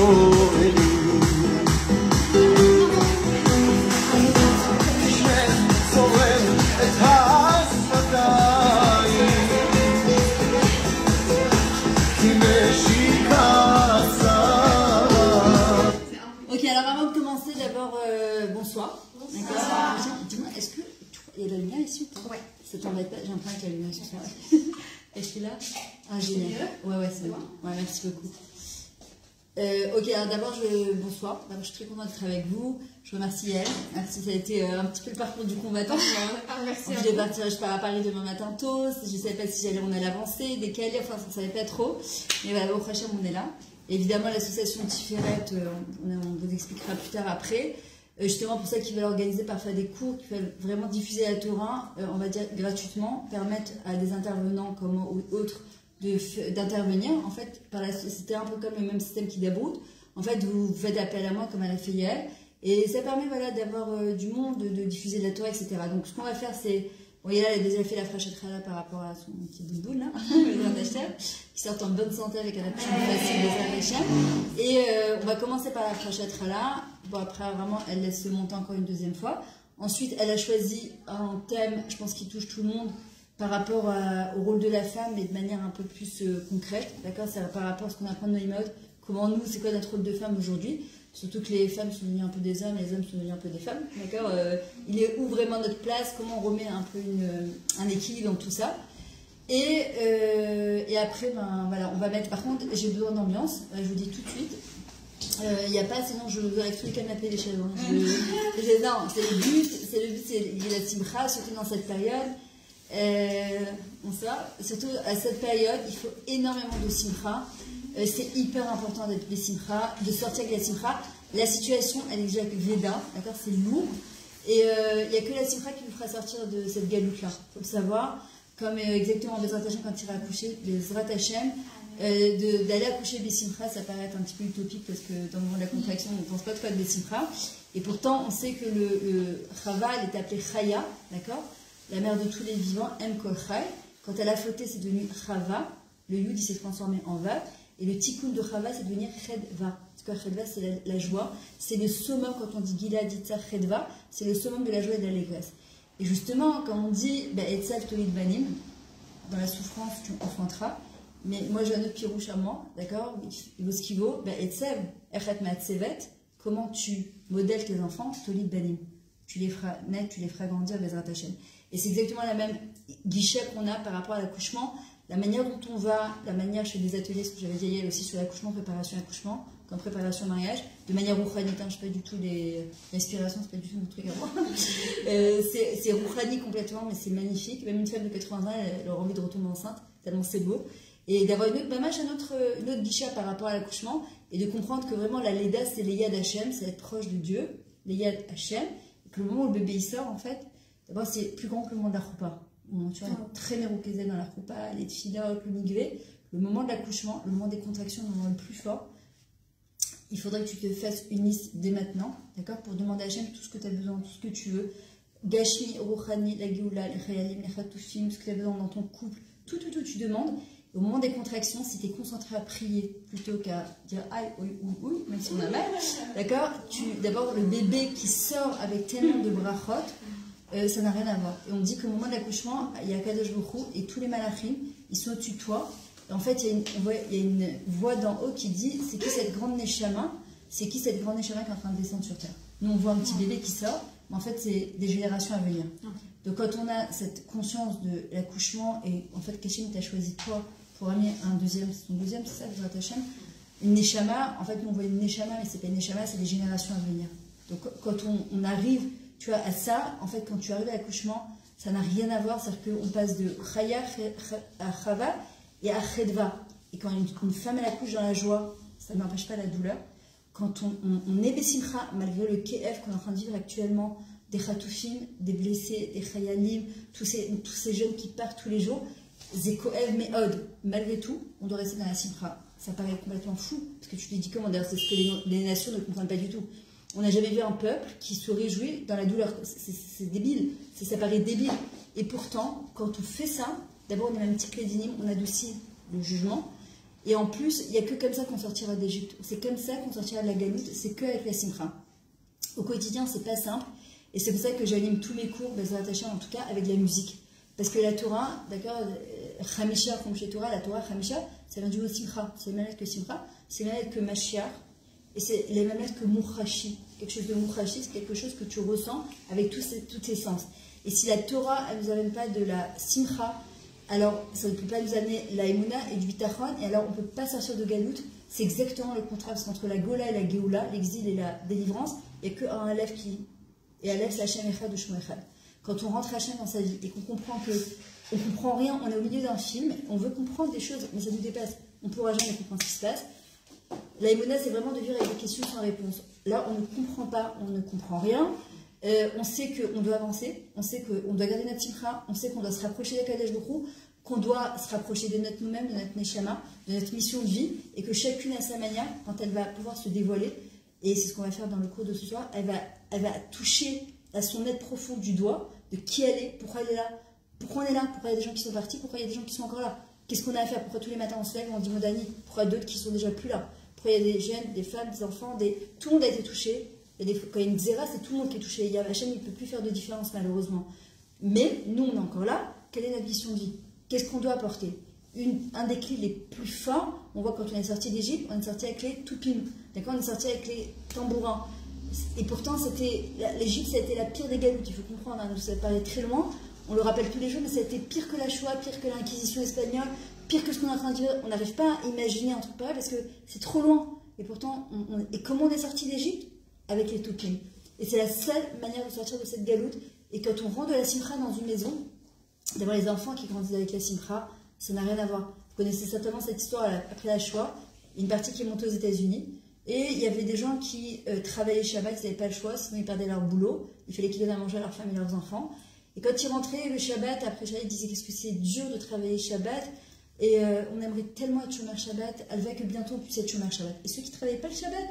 Ok, alors avant de commencer, d'abord bonsoir. Dis-moi, est-ce que il y a de la lumière ici ou pas? Ouais. Ça t'embête pas? J'ai un problème avec la lumière ce soir. Est-ce que là? Ah, génial. Ouais, c'est bon. Ouais, merci beaucoup. Ok, alors d'abord, bonsoir. D'abord, je suis très contente d'être avec vous. Je remercie elle. Merci, ça a été un petit peu le parcours du combattant. Merci. Je pars à Paris demain matin tôt. Je ne savais pas si on allait avancer, décaler, enfin, ça ne savait pas trop. Mais voilà, au prochain, on est là. Évidemment, l'association Tiferet, on vous expliquera plus tard après. Justement, pour ça qu'ils veulent organiser parfois des cours, qui veulent vraiment diffuser la Torah, on va dire gratuitement, permettre à des intervenants comme autres d'intervenir. En fait, c'était un peu comme le même système qui Dabrout. En fait, vous faites appel à moi comme à la Fayel. Et ça permet voilà, d'avoir du monde, de diffuser de la Torah, etc. Donc, ce qu'on va faire, c'est. Bon, là, elle a déjà fait la frachatera par rapport à son petit boule, là, qui sort en bonne santé avec un accouchement facile des Hachem. Et on va commencer par la frachatera. Bon, après, vraiment, elle laisse se monter encore une deuxième fois. Ensuite, elle a choisi un thème, je pense, qui touche tout le monde par rapport au rôle de la femme, mais de manière un peu plus concrète. D'accord? C'est par rapport à ce qu'on apprend de nos modes. Comment nous, c'est quoi notre rôle de femme aujourd'hui? Surtout que les femmes sont devenues un peu des hommes, les hommes sont devenus un peu des femmes. D'accord? Il est où vraiment notre place? Comment on remet un peu un équilibre dans tout ça? Et après, ben, voilà, on va mettre. Par contre, j'ai besoin d'ambiance. Je vous dis tout de suite. Il n'y a pas, sinon je vous aurais tous les canapés les chaises. Non, c'est le but, c'est la simcha, surtout dans cette période. Surtout à cette période, il faut énormément de simcha. C'est hyper important d'être des simcha, de sortir avec la simcha. La situation, elle est déjà Veda, d'accord, c'est lourd. Et il n'y a que la simcha qui nous fera sortir de cette galoute-là. Il faut le savoir. Comme exactement Bezrat Hashem quand il ira accoucher, Bezrat Hashem, d'aller accoucher Bessimcha, ça paraît être un petit peu utopique parce que dans le moment de la contraction, on ne pense pas de quoi de Bessimcha. Et pourtant, on sait que le Chava, elle est appelée Chaya, d'accord? La mère de tous les vivants, M. Kol Chay. Quand elle a fauté, c'est devenu Chava. Le Yud, il s'est transformé en Vav. Et le Tikkun de Chava, c'est devenir Chedva. Parce que Chedva, c'est la joie. C'est le summum, quand on dit Gila, Ditsa, Chedva, c'est le summum de la joie et de l'allégresse. Et justement, quand on dit Etzav Tolid Banim, dans la souffrance, tu enfanteras. Mais moi, j'ai un autre pirouche à moi, d'accord? Ce qui vaut, Etzav, Echet Matsevet, comment tu modèles tes enfants, Tolid Banim. Tu les feras naître, tu les feras grandir, Bezrat Hashem. Et c'est exactement la même guichet qu'on a par rapport à l'accouchement. La manière dont on va, la manière, je fais des ateliers, ce que j'avais dit hier aussi sur l'accouchement, préparation accouchement, comme préparation mariage, de manière rouchanite, je ne sais pas du tout les respirations, c'est pas du tout mon truc à moi. C'est rouchani complètement, mais c'est magnifique. Même une femme de 80 ans, elle aura envie de retomber enceinte, tellement c'est beau. Et d'avoir une autre guichet par rapport à l'accouchement, et de comprendre que vraiment la Leda, c'est l'Eyad Hashem, c'est être proche de Dieu, l'Eyad Hashem, et que le moment où le bébé il sort, en fait, d'abord c'est plus grand que le moment de la choupa. Tu vois, très méroquésé dans la choupa, les tfilotes, le migvé, le moment de l'accouchement, le moment des contractions, le moment le plus fort. Il faudrait que tu te fasses une liste dès maintenant, d'accord, pour demander à Hachem tout ce que tu as besoin, tout ce que tu veux. Gashmi, Rouhani, la Géoula, les Chayalim, les Khatoufim, ce que tu as besoin dans ton couple, tout, tu demandes. Et au moment des contractions, si tu es concentré à prier plutôt qu'à dire aïe, oui, même si on a mal, d'accord, d'abord le bébé qui sort avec tellement de brachot, ça n'a rien à voir. Et on dit qu'au moment de l'accouchement, il y a Kadosh Baruch Hu et tous les malachim, ils sont au-dessus de toi. Et en fait, il y a une voix d'en haut qui dit c'est qui cette grande Neshama? C'est qui cette grande Neshama qui est en train de descendre sur terre? Nous, on voit un petit bébé qui sort, mais en fait, c'est des générations à venir. Donc, quand on a cette conscience de l'accouchement, et en fait, Kachim t'a choisi toi pour amener un deuxième, c'est ton deuxième, c'est ça, Bezrat Hashem, une Neshama, en fait, nous, on voit une Neshama, mais c'est pas une Neshama, c'est des générations à venir. Donc, quand on arrive, tu vois, à ça, en fait, quand tu arrives à l'accouchement, ça n'a rien à voir, c'est-à-dire qu'on passe de Chaya à Chava et à Chedva. Et quand une femme elle accouche dans la joie, ça n'empêche pas la douleur. Quand on est Bessimcha, malgré le KF qu'on est en train de vivre actuellement, des Khatoufim, des blessés, des Chayalim, tous ces jeunes qui partent tous les jours, Zekoev, Meod, malgré tout, on doit rester dans la Simcha. Ça paraît complètement fou, parce que tu te dis comment, d'ailleurs, c'est ce que les nations ne comprennent pas du tout. On n'a jamais vu un peuple qui se réjouit dans la douleur. C'est débile, ça paraît débile. Et pourtant, quand on fait ça, d'abord on est même petit crédinim, on adoucit le jugement. Et en plus, il n'y a que comme ça qu'on sortira d'Égypte. C'est comme ça qu'on sortira de la galoute, c'est qu'avec la simcha. Au quotidien, c'est pas simple. Et c'est pour ça que j'anime tous mes cours, Bezrat Hashem, en tout cas, avec de la musique. Parce que la Torah, d'accord, Chamisha, comme chez Torah, la Torah, Chamisha, ça vient du mot simcha. C'est le même lettre que simcha, c'est le même lettre que Mashiach. Et c'est les mêmes lettres que Mouchashi. Quelque chose de Mouchashi, c'est quelque chose que tu ressens avec tous tes sens. Et si la Torah, elle ne nous amène pas de la simcha, alors ça ne peut pas nous amener la Emouna et du Bitachon, et alors on ne peut pas sortir de Galoute. C'est exactement le contraire, parce qu'entre la Gola et la Géoula, l'exil et la délivrance, il n'y a qu'un Aleph qui. Et Aleph, c'est Hachem Echad de Shmo Echad. Quand on rentre Hachem dans sa vie et qu'on comprend que on ne comprend rien, on est au milieu d'un film, on veut comprendre des choses, mais ça nous dépasse. On ne pourra jamais comprendre ce qui se passe. La Emouna, c'est vraiment de vivre avec des questions sans réponse. Là, on ne comprend pas, on ne comprend rien. On sait qu'on doit avancer, on sait qu'on doit garder notre simcha, on sait qu'on doit se rapprocher d'Akadosh Baruch Hu, qu'on doit se rapprocher de notre nous-mêmes, de notre neshama, de notre mission de vie, et que chacune à sa manière, quand elle va pouvoir se dévoiler, et c'est ce qu'on va faire dans le cours de ce soir, elle va toucher à son être profond du doigt, de qui elle est, pourquoi elle est là, pourquoi on est là, pourquoi il y a des gens qui sont partis, pourquoi il y a des gens qui sont encore là, qu'est-ce qu'on a à faire, pourquoi tous les matins on se lève, on dit Modani, pourquoi d'autres qui sont déjà plus là, pourquoi il y a des jeunes, des femmes, des enfants, tout le monde a été touché. Quand il y a une zéra, c'est tout le monde qui est touché. Hachem, il ne peut plus faire de différence, malheureusement. Mais nous, on est encore là. Quelle est notre mission de vie? Qu'est-ce qu'on doit apporter? Un des clés les plus forts, on voit quand on est sorti d'Égypte, on est sorti avec les toupim. D'accord, on est sorti avec les tambourins. Et pourtant, l'Égypte, ça a été la pire des galoutes. Il faut comprendre, hein, ça paraît très loin. On le rappelle tous les jours, mais ça a été pire que la Shoah, pire que l'Inquisition espagnole, pire que ce qu'on est en train de dire. On n'arrive pas à imaginer un truc pareil parce que c'est trop loin. Et pourtant, et comment on est sorti d'Égypte? Avec les toupim. Et c'est la seule manière de sortir de cette galoute. Et quand on rentre de la simcha dans une maison, d'avoir les enfants qui grandissent avec la simcha, ça n'a rien à voir. Vous connaissez certainement cette histoire après la Shoah, une partie qui est montée aux États-Unis. Et il y avait des gens qui travaillaient Shabbat, ils n'avaient pas le choix, sinon ils perdaient leur boulot. Il fallait qu'ils donnent à manger à leurs femmes et leurs enfants. Et quand ils rentraient le Shabbat, après Shabbat, ils disaient qu'est-ce que c'est dur de travailler Shabbat. Et on aimerait tellement être Shomer Shabbat, Alva que bientôt on puisse être Shomer Shabbat. Et ceux qui ne travaillaient pas le Shabbat,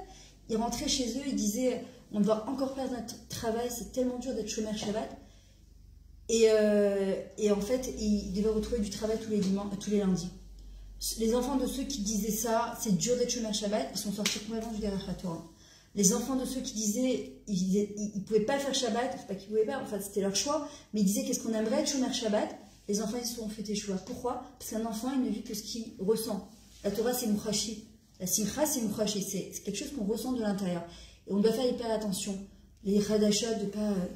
ils rentraient chez eux, ils disaient on doit encore perdre notre travail, c'est tellement dur d'être Shomer Shabbat. Et en fait, ils devaient retrouver du travail tous les lundis. Les enfants de ceux qui disaient ça, c'est dur d'être Shomer Shabbat, ils sont sortis complètement du Derech HaTorah. Les enfants de ceux qui disaient ils ne pouvaient pas faire Shabbat, c'est pas qu'ils ne pouvaient pas, enfin c'était leur choix, mais ils disaient qu'est-ce qu'on aimerait être Shomer Shabbat, les enfants ils se sont fait choix. Pourquoi? Parce qu'un enfant il ne vit que ce qu'il ressent. La Torah c'est Mouchashi. La simcha, c'est mouchaché, c'est quelque chose qu'on ressent de l'intérieur. Et on doit faire hyper attention. Les radachas,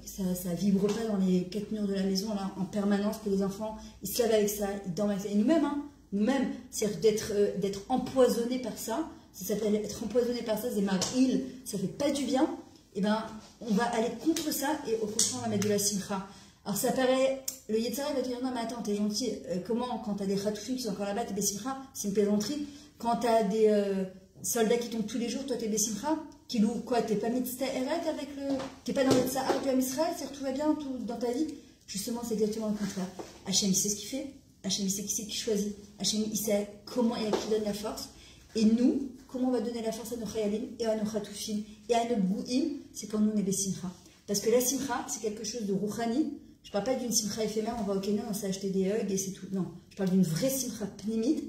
ça vibre pas dans les 4 murs de la maison là, en permanence, que les enfants, ils se lavent avec ça, ils dorment avec ça. Et nous-mêmes, c'est d'être empoisonnés par ça. Ça s'appelle être empoisonné par ça, c'est mar'il, ça fait pas du bien. Et ben, on va aller contre ça et au contraire, on va mettre de la simcha. Alors ça paraît, le Yetzirah va te dire non mais attends, t'es gentil, comment quand t'as des ratoufim qui sont encore là-bas, t'es bessimcha, c'est une plaisanterie. Quand tu as des soldats qui tombent tous les jours, toi tu es Bessimcha, qui louent quoi? Tu n'es pas Mitzvah Eret avec le. Tu n'es pas dans le Tsahar du Ham Israël, c'est que tout va bien dans ta vie? Justement, c'est exactement le contraire. Hachem, il sait ce qu'il fait, Hachem, il sait qui c'est qui choisit, Hachem, il sait comment et à qui donne la force. Et nous, comment on va donner la force à nos Chayalim et à nos Chatoufim et à nos Gouim? C'est quand nous on est Bessimcha. Parce que la Simcha, c'est quelque chose de Rouhani. Je ne parle pas d'une Simcha éphémère, on va au Kenya, on s'est acheté des hugs et c'est tout. Non, je parle d'une vraie Simcha pnimite.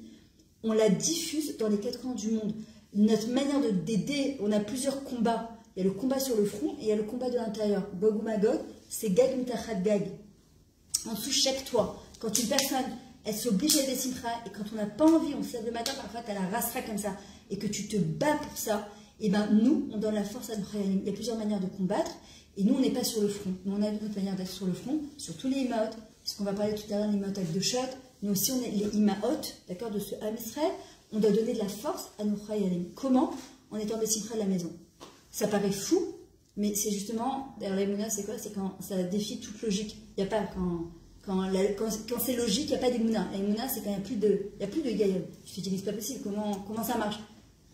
On la diffuse dans les 4 coins du monde. Notre manière d'aider, on a plusieurs combats. Il y a le combat sur le front et il y a le combat de l'intérieur. Gog ou Magog, c'est Gag Mitachat Gag. En dessous, chaque toit. Quand une personne, elle s'oblige à des simcha, et quand on n'a pas envie, on se lève le matin, parfois tu as la rasera comme ça, et que tu te bats pour ça, et bien nous, on donne la force à nos Chayalim. Il y a plusieurs manières de combattre, et nous, on n'est pas sur le front. Nous, on a notre manière d'être sur le front, sur tous les imaot, puisqu'on va parler tout à l'heure des imaot avec 2 shots. Mais aussi, on est les imaot, d'accord, de ce Ham Israël. On doit donner de la force à nos Chayalim. Comment? En étant des simcha de la maison. Ça paraît fou, mais c'est justement, d'ailleurs, l'émouna, c'est quoi? C'est quand ça défie toute logique. Il n'y a pas, quand c'est logique, il n'y a pas d'émouna. L'émouna, c'est quand il n'y a plus de gaïol. Je te dis, c'est pas possible, comment ça marche?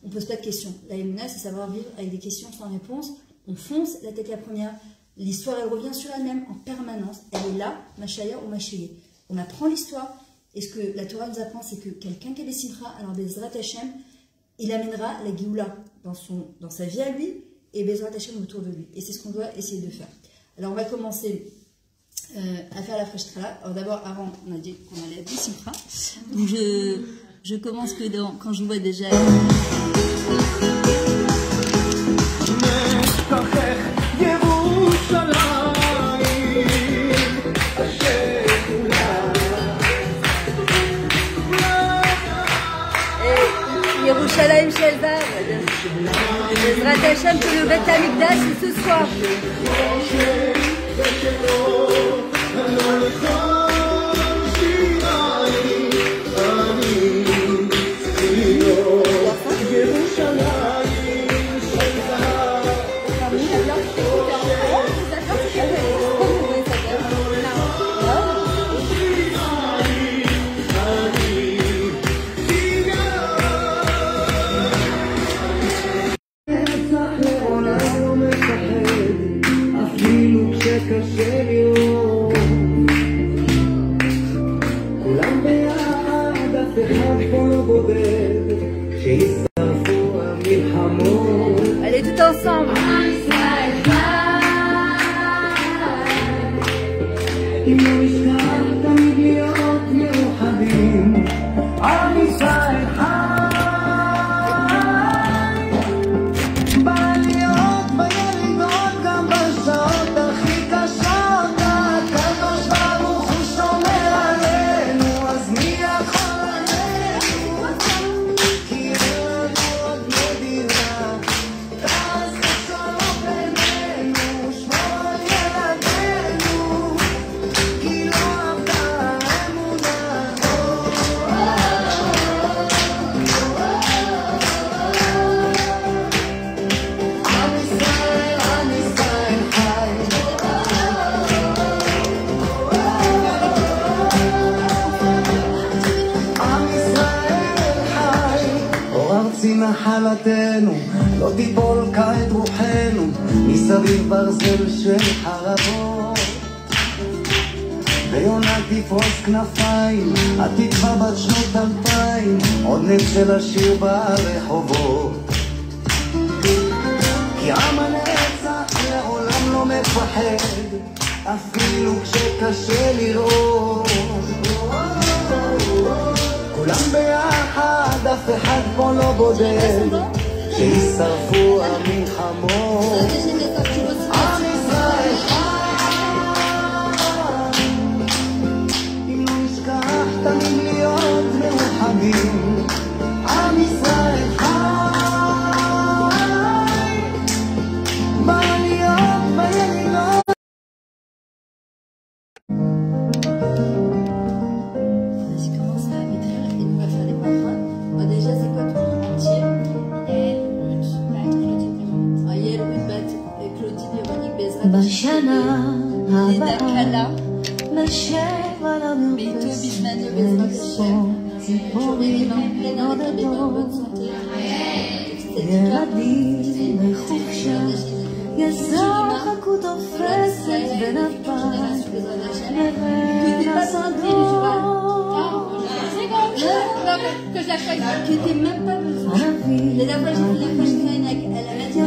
On ne pose pas de questions. L'émouna, c'est savoir vivre avec des questions sans réponse. On fonce la tête la première. L'histoire, elle revient sur elle-même en permanence. Elle est là, Machaya ou Machayé. On apprend l'histoire. Et ce que la Torah nous apprend, c'est que quelqu'un qui est Bessimcha, alors Bezrat Hashem, il amènera la Géoula dans sa vie à lui et Bezrat Hashem autour de lui. Et c'est ce qu'on doit essayer de faire. Alors on va commencer à faire la Fresh Trala. Alors d'abord, avant, on a dit qu'on allait à Bessimcha. Donc Je commence que quand je vois déjà. Yerushalayim Shelva, Bezrat Hashem pour le Beth Amikdash ce soir. Allez, tout ensemble. נחלתנו, לא תיפול כעת רוחנו, מסביב ברזל של חרבות. ויונה תפרוס כנפיים, התקווה בת שנות 2000, עוד נצא לשיר ברחובות. כי עם הנצח לעולם לא מפחד, אפילו כשקשה לראות. כולם ביחד, אף אחד פה לא בודד, שישרפו המלחמות. עם ישראל אם לא נשכח תמיד להיות מאוחדים. עם ישראל בעליות בירידות. בשנה הבאה נשב על המרפסת ולספור ציפורים נודדות, ילדים לחופשה ישחקו תופסת בין הפת לבין השדות. Que t'es même pas besoin. La dernière fois j'ai fait la page Kainac, elle a dit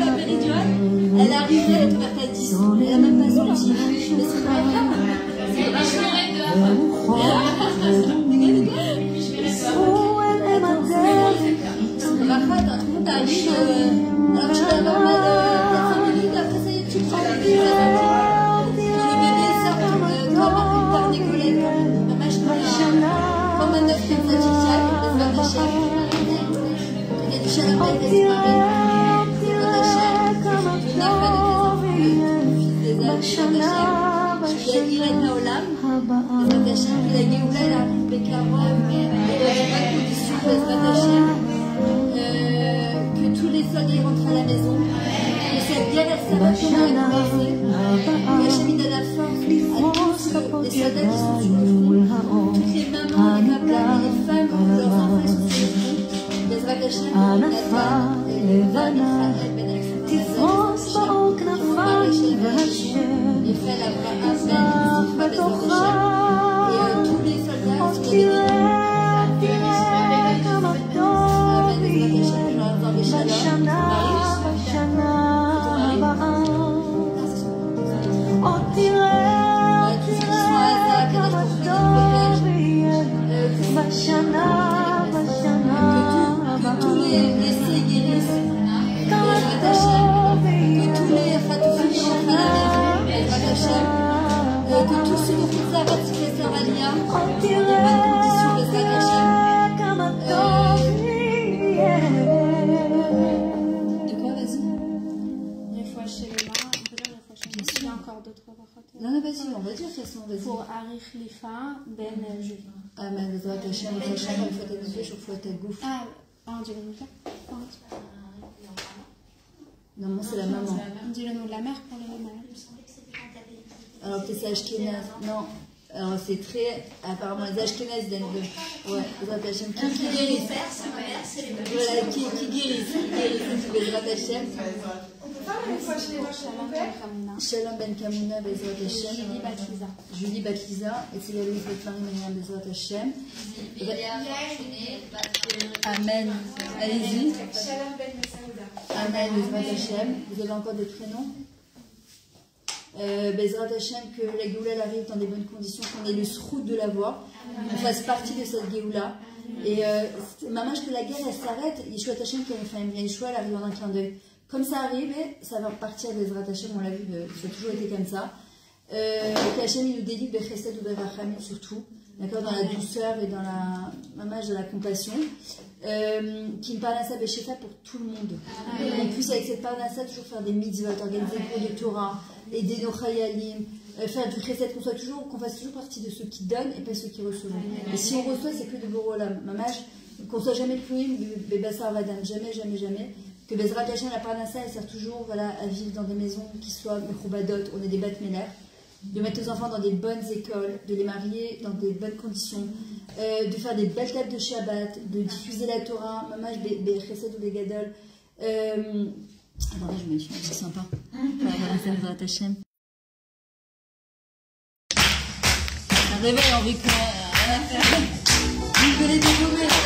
la péridurale, elle arrivait à être ouverte à 10, elle a même pas senti. Mais c'est pas grave. C'est pas que tous les soldats rentrent à la maison, que cette guerre elle s'arrête comme un baiser, que Hachem il donne la force à tous les soldats qui sont sur le front, toutes les mamans, les papas, les femmes, leurs enfants sont sur le front. בעזרת השם, נתן ישראל בן אלכסנדר יפה להבראה ושמחה בעזרת השם, et tous les soldats sont בשנה, בשנה הבאה. Que tous les essais guérissent. Bezrat Hashem. Que tous les Khatoufim rentrent à la maison. Bezrat Hashem. Que tous ceux qui font ça participer à Valia. Dans des bonnes conditions. Bezrat Hashem. כמה טוב יהיה. De quoi, vas-y. Il y a encore d'autres brachot. Non, non, vas-y, on va dire de toute façon, vas-y. Pour Ari Khalifa, Ben Julie. Amen, Bezrat Hashem, Bezrat Hashem, une fois ta nefesh, une fois ta gouf. On dit le nom de Non, c'est la maman. On dit le nom de la mère pour les malades. Alors que c'est Ashkenaz. Non. Alors c'est très. Apparemment, les Ashkenaz donnent de. Ouais, Bezrat Hashem. Qui guérissent. Voilà, qui guérissent. Qui guérissent. Bezrat Hashem. Shalom Ben Kamuna, Bezrat Hashem. Julie Batliza. Julie Batliza. Et c'est la Louise Betfarim, Bezrat Hashem. Amen. Allez-y. Amen, Bezrat Hashem. Vous avez encore des prénoms? Bezrat Hashem, que la Géoula arrive dans des bonnes conditions, qu'on ait le srout de la voir, qu'on fasse partie de cette Géoula. Et mamage que la guerre elle s'arrête, Yeshua Hashem qui a fait Yeshua, elle arrive en un clin d'œil. Comme ça arrive, ça va repartir Bezrat Hashem, on l'a vu, ça a toujours été comme ça. Que Hashem il nous délivre de Chesed ou de Rachamim surtout, d'accord, dans la douceur et dans la mamage de la compassion. Qui me parnassa Beshefa pour tout le monde. En plus, avec cette parnassa, toujours faire des mitzvot, organiser des cours de Torah, aider nos chayalim, faire du chesed, qu'on fasse toujours partie de ceux qui donnent et pas ceux qui reçoivent. Et si on reçoit, c'est que de Borolam. Mamage, qu'on soit jamais pluim, Bebassar Vadam, jamais, jamais, jamais. Que Bezrat Hashem, la parnassa, elle sert toujours voilà, à vivre dans des maisons qui soient Mechoubadot, on est des bat meler, de mettre nos enfants dans des bonnes écoles, de les marier dans des bonnes conditions. De faire des belles tables de Shabbat, de diffuser la Torah, mamage, Chesed ou Gadol. Attendez, je me suis un peu sympa. Bezrat Hashem. Un réveil en Rico. Vous connaissez des nouvelles.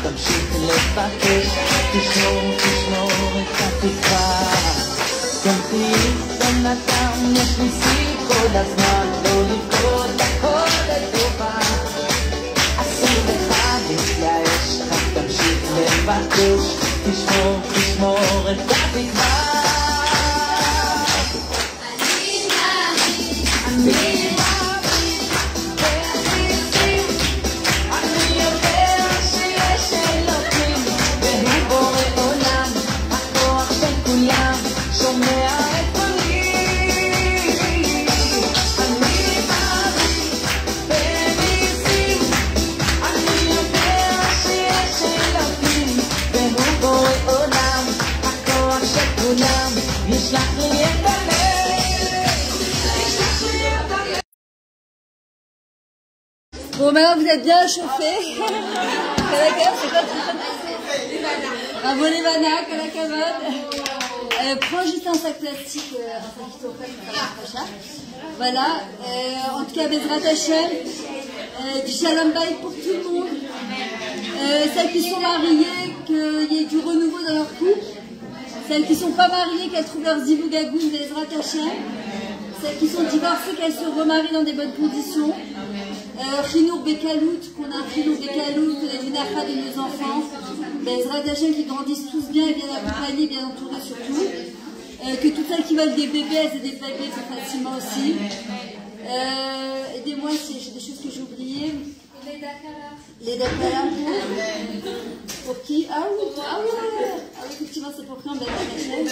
תמשיך לבקש, תשמור את התקווה. תמתי בן אדם, יש לי שיא כל הזמן, לא לבכות הכל לטובה. אסור לך להתייאש, רק תמשיך לבקש, תשמור את התקווה. Bon, maintenant vous êtes bien chauffés. C'est quoi un volet Vana, prends juste un sac plastique, un sac qui t'offre pour faire la voilà. En tout cas, Bezrat Hashem, du Shalom Bayit pour tout le monde. Celles qui sont mariées, qu'il y ait du renouveau dans leur couple. Celles qui ne sont pas mariées, qu'elles trouvent leur zivougagoun, Bezrat Hashem. Celles qui sont divorcées, qu'elles se remarient dans des bonnes conditions. Chinour Bekalout, qu'on a un Chinour Bekalout, qu'on a du Nacha de nos enfants. Bezrat Hashem qui grandissent tous bien et bien accompagnés, bien entourés surtout. Que toutes celles qui veulent des bébés, elles aient des bébés plus facilement aussi. Aidez-moi si j'ai des choses que j'ai oubliées. Les Dakar pour qui? Ah oui, effectivement, c'est pour quand Bezrat Hashem.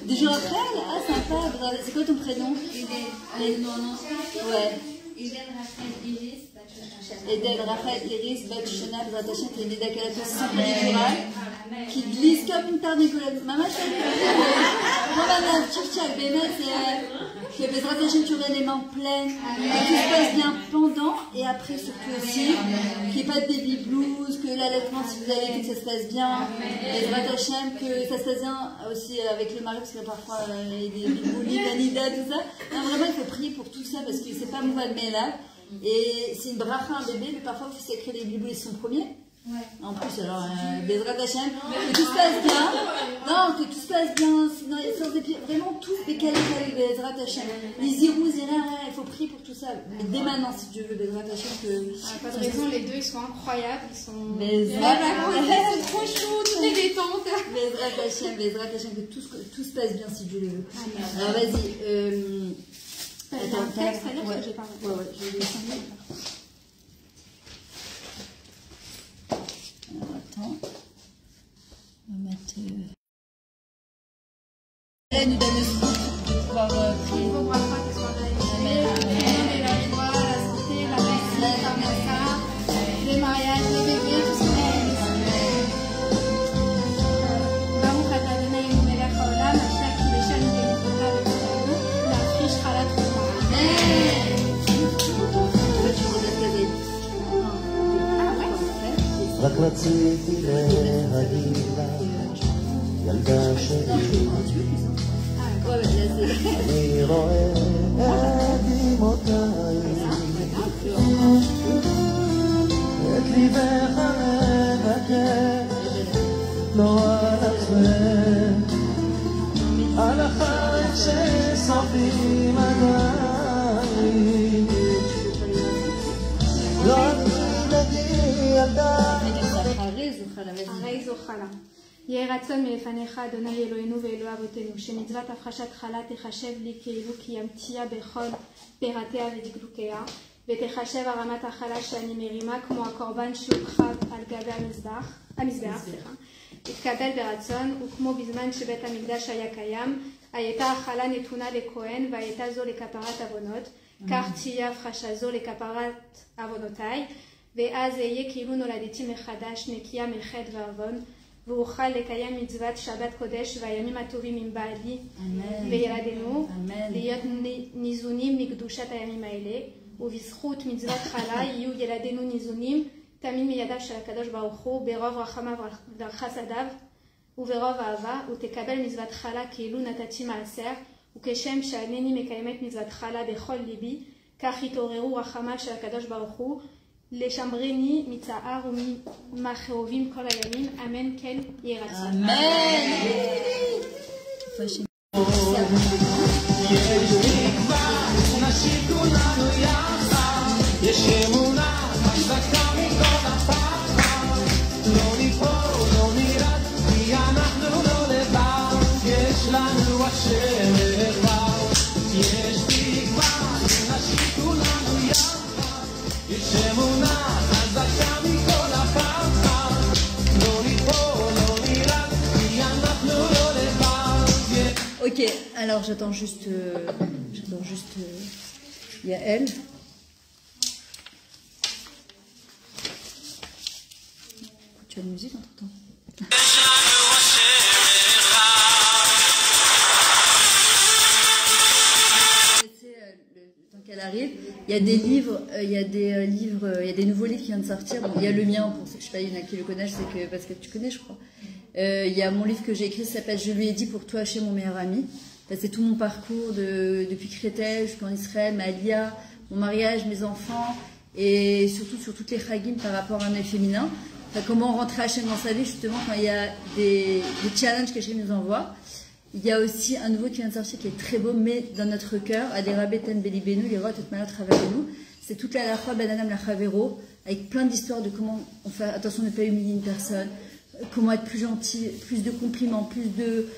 Des jours après? Ah, sympa. C'est quoi ton prénom? Ouais. Eden, Rachel, Iris, Bat Shana, Bezrat Hashem, qui est une Dakar qui glisse comme une tarnicole. Maman, je fais Maman, tchak, Bémet, c'est que Bezrat Hashem, tu aurais les mains pleines, que tout se passe bien pendant et après, surtout aussi, qu'il n'y ait pas de baby blues, que l'allaitement, si vous allaitez, que ça se passe bien. Bezrat Hashem, que ça se passe bien aussi avec le mari, parce que parfois, il y a des boulis, Danida, tout ça. Non, vraiment, il faut prier pour tout ça parce que c'est pas Mouvad Melach. Et c'est une bracha, un bébé, mais parfois, il faut s'écrire les biboulis son premier. Ouais. En plus, alors, Bezrat Hashem, que tout se passe bien. Non, que tout se passe bien. Sinon, il y a sans épi... vraiment tout décalé avec Bezrat Hashem. Les zirous, il faut prier pour tout ça. Mais dès maintenant, si Dieu veut, Bezrat Hashem, que. Pas de raison, les deux, ils sont incroyables. Ils sont. Bezrat Hashem. C'est trop chou, tout est détente. Bezrat Hashem, que tout se passe bien si Dieu le veut. Alors, vas-y. Attends, un texte à lire parce que j'ai pas. Ouais, je vais descendre. Alors, attends. On va mettre. Elle nous donne le scoop pour pouvoir prier. Il faut voir quoi que ce soit la joie, la santé, la paix, la parnassa, les mariages, les bébés, tout ce qu'on a. Baruch atah Adonai melech haolam, asher kideshanu b'mitzvotav v'tzedakanu, להפריש חלת חומה. רק רציתי להגיד לך, ילדה שלי, אני רואה את דמעותייך, את ליבך מבקש, לא על עצמך, על החיים ששורדים עדיין, לא תלדי ילדה. הרי זו חלה. יהי רצון מלפניך, אדוני אלוהינו ואלוהי אבותינו, שמצוות הפחשת חלה תחשב לי כאילו קיימתיה בכל פירתיה ודקדוקיה, ותחשב הרמת החלה שאני מרימה כמו הקורבן שהוקרב על גבי המזבח, תתקבל ברצון, וכמו בזמן שבית המקדש היה קיים, הייתה החלה נתונה לכהן והייתה זו לכפרת עוונות, כך תהיה הפחשה זו לכפרת עוונותיי, ואז אהיה כאילו נולדתי מחדש נקייה מחטא ועוון, ואוכל לקיים מצוות שבת קודש והימים הטובים עם בעלי וילדינו, להיות ניזונים מקדושת הימים האלה, ובזכות מצוות חלה יהיו ילדינו ניזונים תמיד מידיו של הקדוש ברוך הוא ברוב רחמיו וחסדיו וברוב אהבה, ותקבל מצוות חלה כאילו נתתי מעשר, וכשם שאינני מקיימת מצוות חלה בכל ליבי, כך יתעוררו רחמיו של הקדוש ברוך הוא לשמרני מצער ומחרובים כל הימים, אמן כן יהי רצון. יש אמונה חזקה מכל הפחד, לא ניפול, לא נרד, כי אנחנו לא לבד, יש לנו השם אחד, יש תקווה, נשיק כולנו יחד, יש אמונה חזקה מכל הפחד, לא ניפול, לא נרד, כי אנחנו לא לבד. Ok, alors j'attends juste Yael. Tu as de la musique entre temps. Tant qu'elle arrive, il y a des livres, il y a des nouveaux livres qui viennent de sortir. Bon, il y a le mien, pour ceux que je sais pas, il y en a qui le connaissent, c'est que parce que tu connais, je crois. Il y a mon livre que j'ai écrit, ça s'appelle Je lui ai dit pour toi chez mon meilleur ami. C'est tout mon parcours depuis Créteil jusqu'en Israël, ma Alia, mon mariage, mes enfants et surtout sur toutes les chagim par rapport à un œil féminin. Enfin, comment rentrer Hachem dans sa vie justement quand il y a des challenges qu'Hachem nous envoie. Il y a aussi un nouveau qui vient de sortir qui est très beau, mais dans notre cœur, Adera Ten Belibenu, les rots et malheur travaillent nous. C'est toute la fois Bananam la Chavero, avec plein d'histoires de comment on fait attention de ne pas humilier une personne, comment être plus gentil, plus de compliments, plus de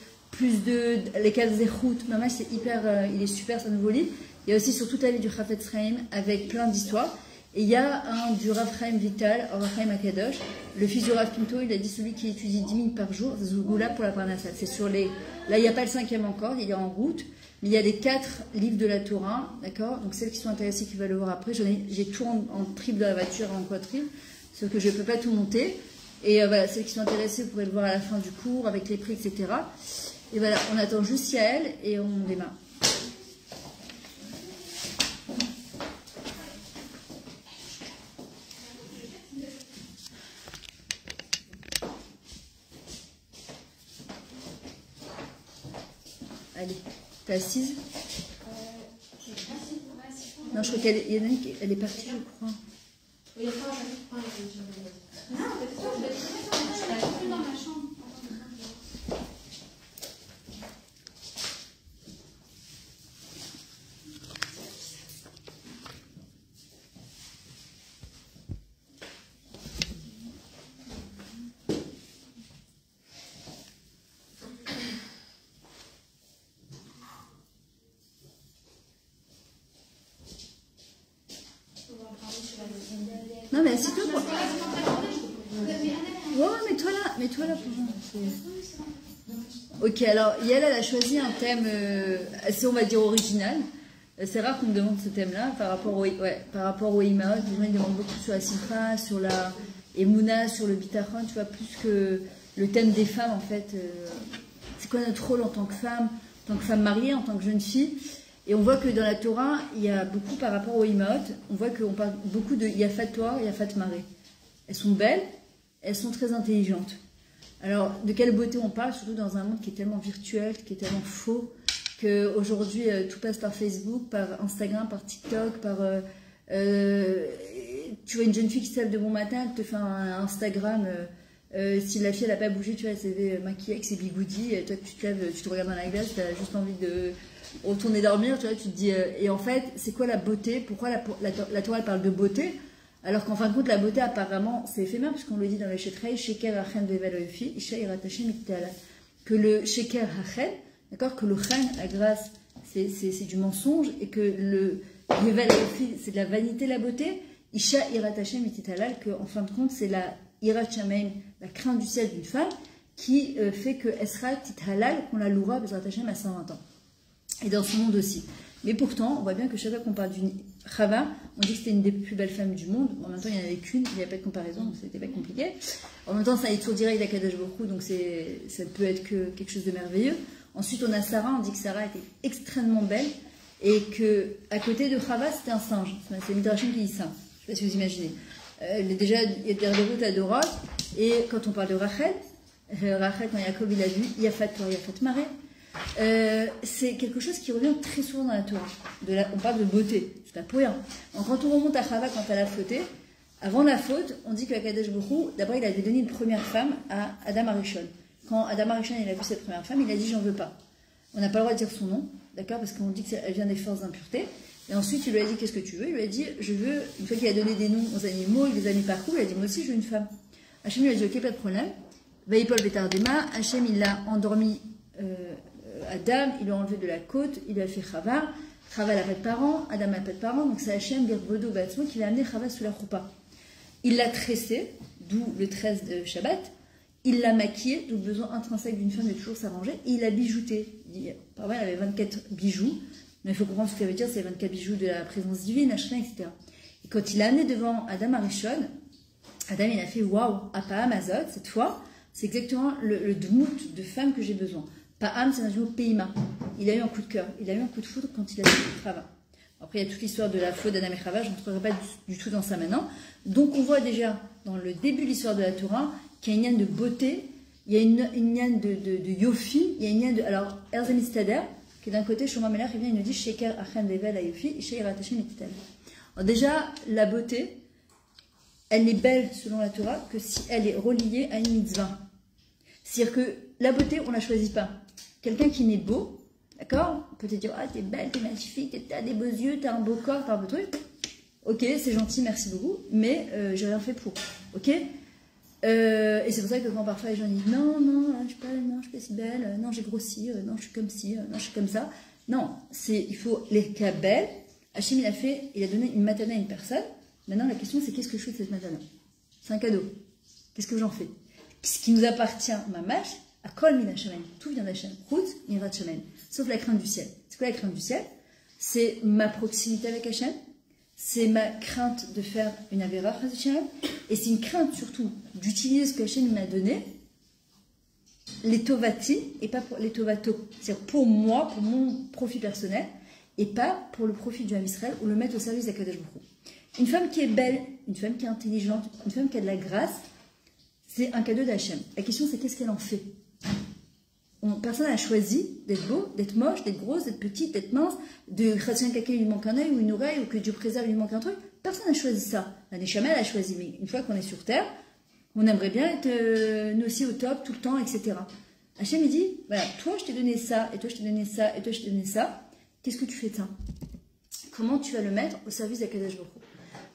les cas zéchout. Maman, c'est hyper, il est super ce nouveau livre. Il y a aussi sur toute la vie du Chafetz Chaim avec plein d'histoires. Et il y a un du Rav Chaim Vital, Rav Chaim Akadosh, le fils du Rav Pinto, il a dit celui qui étudie 10 minutes par jour, Zougoula pour la Parnassat. C'est sur les. Là, il n'y a pas le 5e encore, il est en route, mais il y a les 4 livres de la Torah, d'accord. Donc celles qui sont intéressées, qui veulent le voir après, j'ai tout en triple de la voiture, en quadriple, sauf que je ne peux pas tout monter. Et voilà, celles qui sont intéressées, vous pourrez le voir à la fin du cours, avec les prix, etc. Et voilà, on attend juste Yael et on démarre. Allez, t'es assise? Non, je crois qu'elle est partie, je crois. Non mais assieds-toi quoi. Ouais, mets-toi là pour moi. Ok, alors Yael elle a choisi un thème assez, on va dire, original. C'est rare qu'on me demande ce thème-là par rapport au Imaot. Les gens ils demandent beaucoup sur la Simcha, sur la Emouna, sur le Bitachon, tu vois, plus que le thème des femmes en fait. C'est quoi notre rôle en tant que femme mariée, en tant que jeune fille? Et on voit que dans la Torah, il y a beaucoup par rapport aux Imaot, on voit qu'on parle beaucoup de Yafat Toar et Yafat Maré. Elles sont belles, elles sont très intelligentes. Alors, de quelle beauté on parle, surtout dans un monde qui est tellement virtuel, qui est tellement faux, qu'aujourd'hui, tout passe par Facebook, par Instagram, par TikTok, tu vois une jeune fille qui se lève de bon matin, elle te fait un Instagram, si la fille, elle n'a pas bougé, tu vois, elle s'est maquillée avec ses bigoudis, et toi, tu te lèves, tu te regardes dans la glace, tu as juste envie de retourner dormir, tu vois, tu te dis, et en fait, c'est quoi la beauté? Pourquoi la Torah elle parle de beauté? Alors qu'en fin de compte, la beauté, apparemment, c'est éphémère, puisqu'on le dit dans le Shetrei, Sheker Hachen Vevel Oefi, Isha Iratachem Iktala. Que le Sheker Hachen, d'accord, que le Chen, la grâce, c'est du mensonge, et que le Vevel Oefi, c'est de la vanité, la beauté, Isha Iratachem Iktala, que en fin de compte, c'est la Irat Shameim, la crainte du ciel d'une femme, qui fait que Esra Tithalal, qu'on la louera, Bezrat Hashem, à 120 ans. Et dans ce monde aussi. Mais pourtant, on voit bien que chaque fois qu'on parle d'une Chava, on dit que c'était une des plus belles femmes du monde. En même temps, il n'y en avait qu'une, il n'y avait pas de comparaison, donc c'était pas compliqué. En même temps, ça est toujours direct d'Akadosh Baruch Hu, donc ça peut être que quelque chose de merveilleux. Ensuite, on a Sarah, on dit que Sarah était extrêmement belle, et que à côté de Chava, c'était un singe. C'est Midrashim qui dit ça. Je ne sais pas si vous imaginez. Déjà, il y a des routes à Dorot, et quand on parle de Rachel, quand Jacob il a vu Yafat Toar, Yafat Maré, c'est quelque chose qui revient très souvent dans la Torah. On parle de beauté, c'est pas pour rien. Donc, quand on remonte à Chava, quand elle a flotté, Avant la faute, on dit qu'Akadosh Baruch Hu, d'abord il avait donné une première femme à Adam Arishon. Quand Adam Arishon il a vu cette première femme, il a dit j'en veux pas. On n'a pas le droit de dire son nom, d'accord, parce qu'on dit qu'elle vient des forces d'impureté. Et ensuite il lui a dit qu'est-ce que tu veux? Il lui a dit je veux, une fois qu'il a donné des noms aux animaux, il les a mis partout, il a dit moi aussi je veux une femme. Hachem lui a dit ok, pas de problème. Vaïpol Betardema, Hachem il a endormi Adam, il lui a enlevé de la côte, il lui a fait Chava. Chava n'a pas de parents, Adam n'a pas de parents, donc c'est Hachem Birbodo Batzmo qui l'a amené Chava sous la choupa. Il l'a tressé, d'où le 13 de Shabbat. Il l'a maquillé, d'où le besoin intrinsèque d'une femme de toujours s'arranger. Et il l'a bijouté. Par vrai, il avait 24 bijoux. Mais il faut comprendre ce que ça veut dire, c'est 24 bijoux de la présence divine, Hachem, etc. Et quand il l'a amené devant Adam Arishon, Adam il a fait waouh, Apa'am Azot, cette fois, c'est exactement le dmout de femme que j'ai besoin. Pa'am, c'est un mot Peima. Il a eu un coup de cœur, il a eu un coup de foudre quand il a fait Chava. Après, il y a toute l'histoire de la faute d'Adam et Chava, je n'entrerai pas du tout dans ça maintenant. Donc, on voit déjà dans le début de l'histoire de la Torah qu'il y a une liane de beauté, il y a une liane de yofi, il y a une liane de. Alors, Erzem Istader, qui est d'un côté, Shoma Melach, il vient, il nous dit Sheker Achen Level à Yofi, Sheker Atashim et Alors, déjà, la beauté, elle n'est belle selon la Torah que si elle est reliée à une mitzvah. C'est-à-dire que la beauté, on ne la choisit pas. Quelqu'un qui n'est beau, d'accord, on peut te dire, ah, t'es belle, t'es magnifique, t'as des beaux yeux, t'as un beau corps, t'as un beau truc. Ok, c'est gentil, merci beaucoup, mais j'ai rien fait pour. Ok et c'est pour ça que quand parfois les gens disent, non, je suis pas si belle, non, j'ai grossi, non, je suis comme ci, non, je suis comme ça. Non, il faut les cas belles. Hachem, il a donné une matana à une personne. Maintenant, la question, c'est qu'est-ce que je fais de cette matana? C'est un cadeau. Qu'est-ce que j'en fais? Ce qui nous appartient, mamash, à kol min Hashem. Tout vient d'Hachem. Chutz mirat Hashem. Sauf la crainte du ciel. C'est quoi la crainte du ciel? C'est ma proximité avec Hachem. C'est ma crainte de faire une avéra, et c'est une crainte surtout d'utiliser ce que Hachem m'a donné, les tovati, et pas pour les tovato. C'est-à-dire pour moi, pour mon profit personnel, et pas pour le profit du Ham Israël, ou le mettre au service d'Akadosh Baruch Hu. Une femme qui est belle, une femme qui est intelligente, une femme qui a de la grâce, c'est un cadeau d'Hachem. La question c'est qu'est-ce qu'elle en fait? Personne n'a choisi d'être beau, d'être moche, d'être grosse, d'être petite, d'être mince, de chrétien caca, il lui manque un œil ou une oreille, ou que Dieu préserve, il lui manque un truc. Personne n'a choisi ça. La Neshama, elle a choisi. Mais une fois qu'on est sur terre, on aimerait bien être nous aussi au top, tout le temps, etc. Hachem, il dit, voilà, toi je t'ai donné ça, et toi je t'ai donné ça, et toi je t'ai donné ça. Qu'est-ce que tu fais de ça? Comment tu vas le mettre au service d'Akadosh Baruch Hu?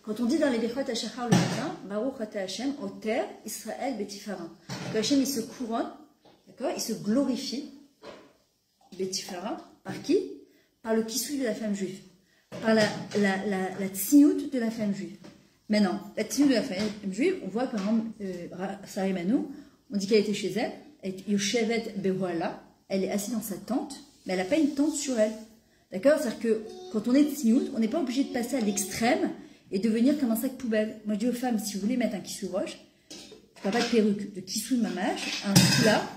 Quand on dit dans les Bechot Hachachar le matin, Baruch Ata Hachem, Oter, Israël, Betifara. Que Hachem, il se couronne, d'accord, il se glorifie, Betifara, par qui? Par le kisui de la femme juive, par la tsiniout de la femme juive. Maintenant, la tsiniout de la femme juive, on voit par exemple, Sarah Manou, on dit qu'elle était chez elle, elle est Yoshevet Behuala, elle est assise dans sa tente, mais elle n'a pas une tente sur elle. D'accord? C'est-à-dire que quand on est tsiniout, on n'est pas obligé de passer à l'extrême et devenir comme un sac poubelle. Moi, je dis aux femmes, si vous voulez mettre un kissou roche, je parle pas de perruque, de kissou de mamache, un foulard,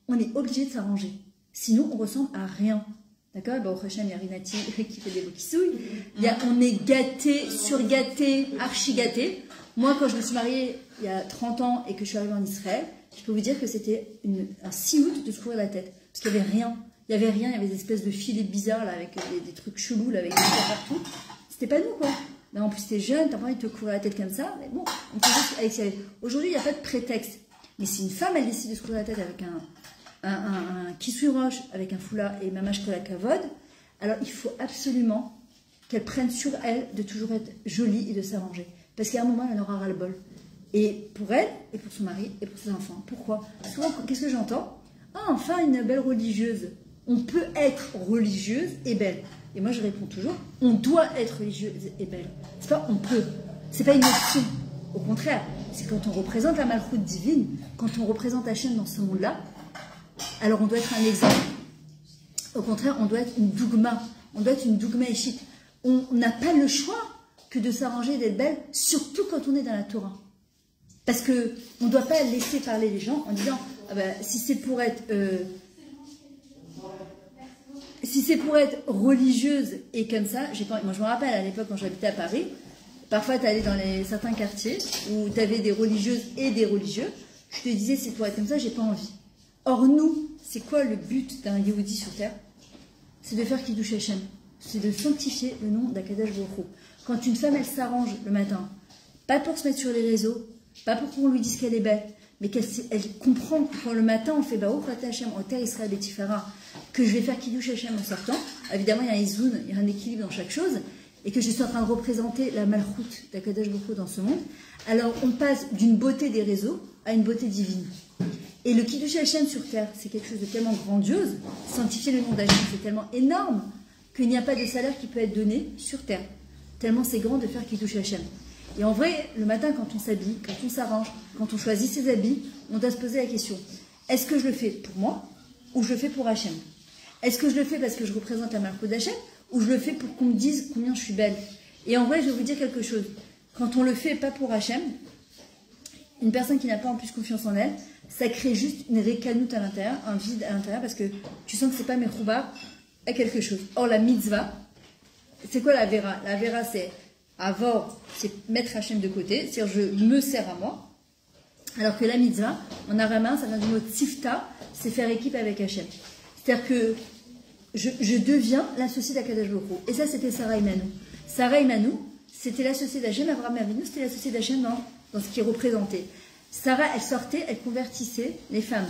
on est obligé de s'arranger. Sinon, on ressemble à rien. D'accord? Bah, au Hachem, il y a Rinati qui fait des beaux kissouilles. On est gâté, surgâté, archi-gâté. Moi, quand je me suis mariée il y a 30 ans et que je suis arrivée en Israël, je peux vous dire que c'était un siout de se couvrir la tête. Parce qu'il n'y avait rien. Il n'y avait rien, il y avait des espèces de filets bizarres là, avec des trucs chelous, là, avec des trucs partout. C'était pas nous, quoi. Là, en plus, t'es jeune, t'as pas envie de te couvrir la tête comme ça. Mais bon, on peut juste avec ça. Aujourd'hui, il n'y a pas de prétexte. Mais si une femme, elle décide de se couvrir la tête avec un kissui roche, avec un foulard et mamash kol kavod, alors il faut absolument qu'elle prenne sur elle de toujours être jolie et de s'arranger. Parce qu'à un moment, elle aura ras-le-bol. Et pour elle, et pour son mari, et pour ses enfants. Pourquoi? Souvent, qu'est-ce que j'entends? Ah, enfin, une belle religieuse. On peut être religieuse et belle. Et moi, je réponds toujours, on doit être religieuse et belle. C'est pas on peut. C'est pas une option. Au contraire, c'est quand on représente la malchoute divine, quand on représente Hachem dans ce monde-là, alors on doit être un exemple. Au contraire, on doit être une dougma. On doit être une dougma échite. On n'a pas le choix que de s'arranger et d'être belle, surtout quand on est dans la Torah. Parce que on ne doit pas laisser parler les gens en disant, ah ben, si c'est pour être religieuse et comme ça, moi je me rappelle à l'époque quand j'habitais à Paris, parfois tu allais dans certains quartiers où tu avais des religieuses et des religieux, je te disais c'est pour être comme ça, j'ai pas envie. Or nous, c'est quoi le but d'un Yehudi sur terre? C'est de faire Kiddush Hashem, c'est de sanctifier le nom d'Akadosh Baruch Hu. Quand une femme elle s'arrange le matin Pas pour se mettre sur les réseaux, pas pour qu'on lui dise qu'elle est belle, mais qu'elle comprend que quand le matin on fait Baruch Atah Hashem, Ota Israël Betifara, que je vais faire Kiddush Hashem en sortant. Évidemment, il y a un izoun, il y a un équilibre dans chaque chose, et que je suis en train de représenter la Malchut d'Akadosh Baruch Hu dans ce monde. Alors on passe d'une beauté des réseaux à une beauté divine. Et le Kiddush Hashem sur terre, c'est quelque chose de tellement grandiose, sanctifier le nom d'Hashem, c'est tellement énorme qu'il n'y a pas de salaire qui peut être donné sur terre. Tellement c'est grand de faire Kiddush Hashem. Et en vrai, le matin, quand on s'habille, quand on s'arrange, quand on choisit ses habits, on doit se poser la question, est-ce que je le fais pour moi ou je le fais pour Hachem? Est-ce que je le fais parce que je représente la Malchut d'Hachem ou je le fais pour qu'on me dise combien je suis belle? Et en vrai, je vais vous dire quelque chose. Quand on le fait pas pour Hachem, une personne qui n'a pas en plus confiance en elle, ça crée juste une récanoute à l'intérieur, un vide à l'intérieur, parce que tu sens que c'est pas mechoubar à quelque chose. Or, la mitzvah, c'est quoi la vera? La vera, c'est Avor, c'est mettre Hachem de côté, c'est-à-dire je me sers à moi. Alors que la mitzvah, en araméen, ça vient du mot tzifta, c'est faire équipe avec Hachem. C'est-à-dire que je deviens l'associé d'Akadosh Baruch Hu. Et ça, c'était Sarah Imanu. Sarah Imanu, c'était l'associé d'Hachem. Abraham Avinu, c'était l'associé d'Hachem dans ce qui est représenté. Sarah, elle sortait, elle convertissait les femmes.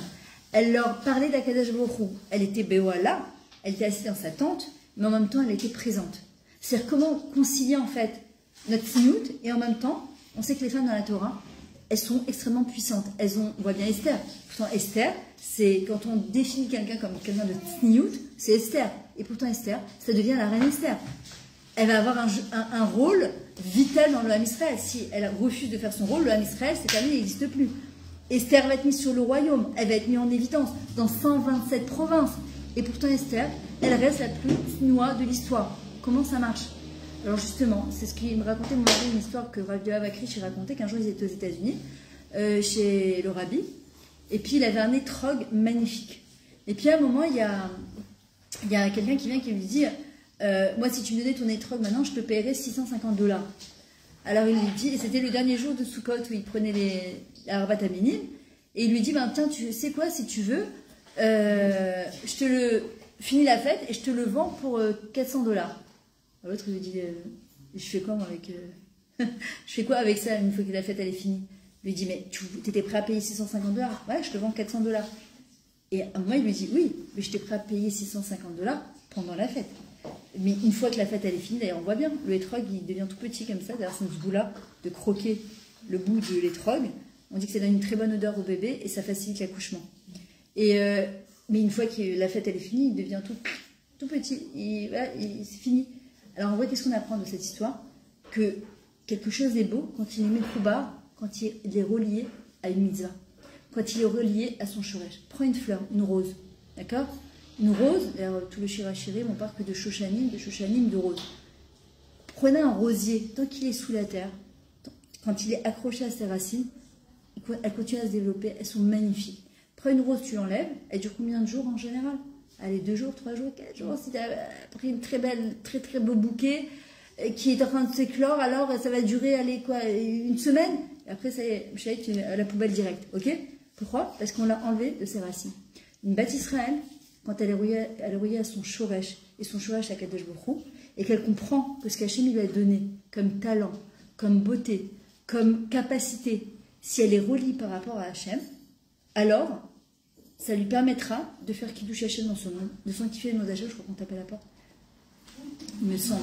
Elle leur parlait d'Akadosh Baruch Hu. Elle était Béoala, elle était assise dans sa tente, mais en même temps, elle était présente. C'est-à-dire comment concilier en fait notre tzniut, et en même temps, on sait que les femmes dans la Torah, elles sont extrêmement puissantes. On voit bien Esther. Pourtant, Esther, c'est quand on définit quelqu'un comme quelqu'un de tzniut, c'est Esther. Et pourtant, Esther, ça devient la reine Esther. Elle va avoir un rôle vital dans le Ham Israël. Si elle refuse de faire son rôle, le Ham Israël, c'est terminé, il n'existe plus. Esther va être mise sur le royaume, elle va être mise en évidence dans 127 provinces. Et pourtant, Esther, elle reste la plus tznoua de l'histoire. Comment ça marche? Alors justement, c'est ce qu'il me racontait, mon mari, une histoire que Rav Yoav Akrish racontait, qu'un jour ils étaient aux États-Unis, chez le rabbi, et puis il avait un étrog magnifique. Et puis à un moment, il y a quelqu'un qui vient qui lui dit, moi si tu me donnais ton étrog maintenant, je te paierais $650. Alors il lui dit, et c'était le dernier jour de Sukkot où il prenait les Arbat Aminim, et il lui dit, ben tiens, tu sais quoi, si tu veux, je te le finis la fête et je te le vends pour $400. L'autre lui dit, je fais quoi moi avec je fais quoi avec ça une fois que la fête elle est finie? Il lui dit, mais tu étais prêt à payer $650? Ouais, je te vends $400. Et à moi il lui dit, oui, mais j'étais prêt à payer $650 pendant la fête. Mais une fois que la fête elle est finie, d'ailleurs on voit bien, le hétrog il devient tout petit comme ça, d'ailleurs c'est ce goût-là de croquer le bout de l'hétrog. On dit que ça donne une très bonne odeur au bébé et ça facilite l'accouchement. Mais une fois que la fête elle est finie, il devient tout petit, c'est fini. Alors en vrai, qu'est-ce qu'on apprend de cette histoire? Que quelque chose est beau quand il est mechoubar, quand il est relié à une mitzvah, quand il est relié à son shoresh. Prends une fleur, une rose, d'accord? Une rose, d'ailleurs tout le shirachirim, on parle que de shoshanim, de rose. Prenez un rosier, tant qu'il est sous la terre, quand il est accroché à ses racines, elles continuent à se développer, elles sont magnifiques. Prends une rose, tu l'enlèves, elle dure combien de jours en général? Allez, 2 jours, 3 jours, 4 jours. Si tu as pris une très beau bouquet qui est en train de s'éclore, alors ça va durer, allez, quoi, une semaine. Et après, ça y est, tu à la poubelle directe. Ok? Pourquoi? Parce qu'on l'a enlevé de ses racines. Une bâtisse Israël, quand elle est reliée à son shoresh, et son shoresh à Kadosh Baruch Hu, et qu'elle comprend que ce qu'Hachem lui a donné comme talent, comme beauté, comme capacité, si elle est reliée par rapport à Hachem, alors ça lui permettra de faire Kiddush Hashem dans son nom, de sanctifier le nom d'Hachem. Je crois qu'on tape à la porte. Il me semble.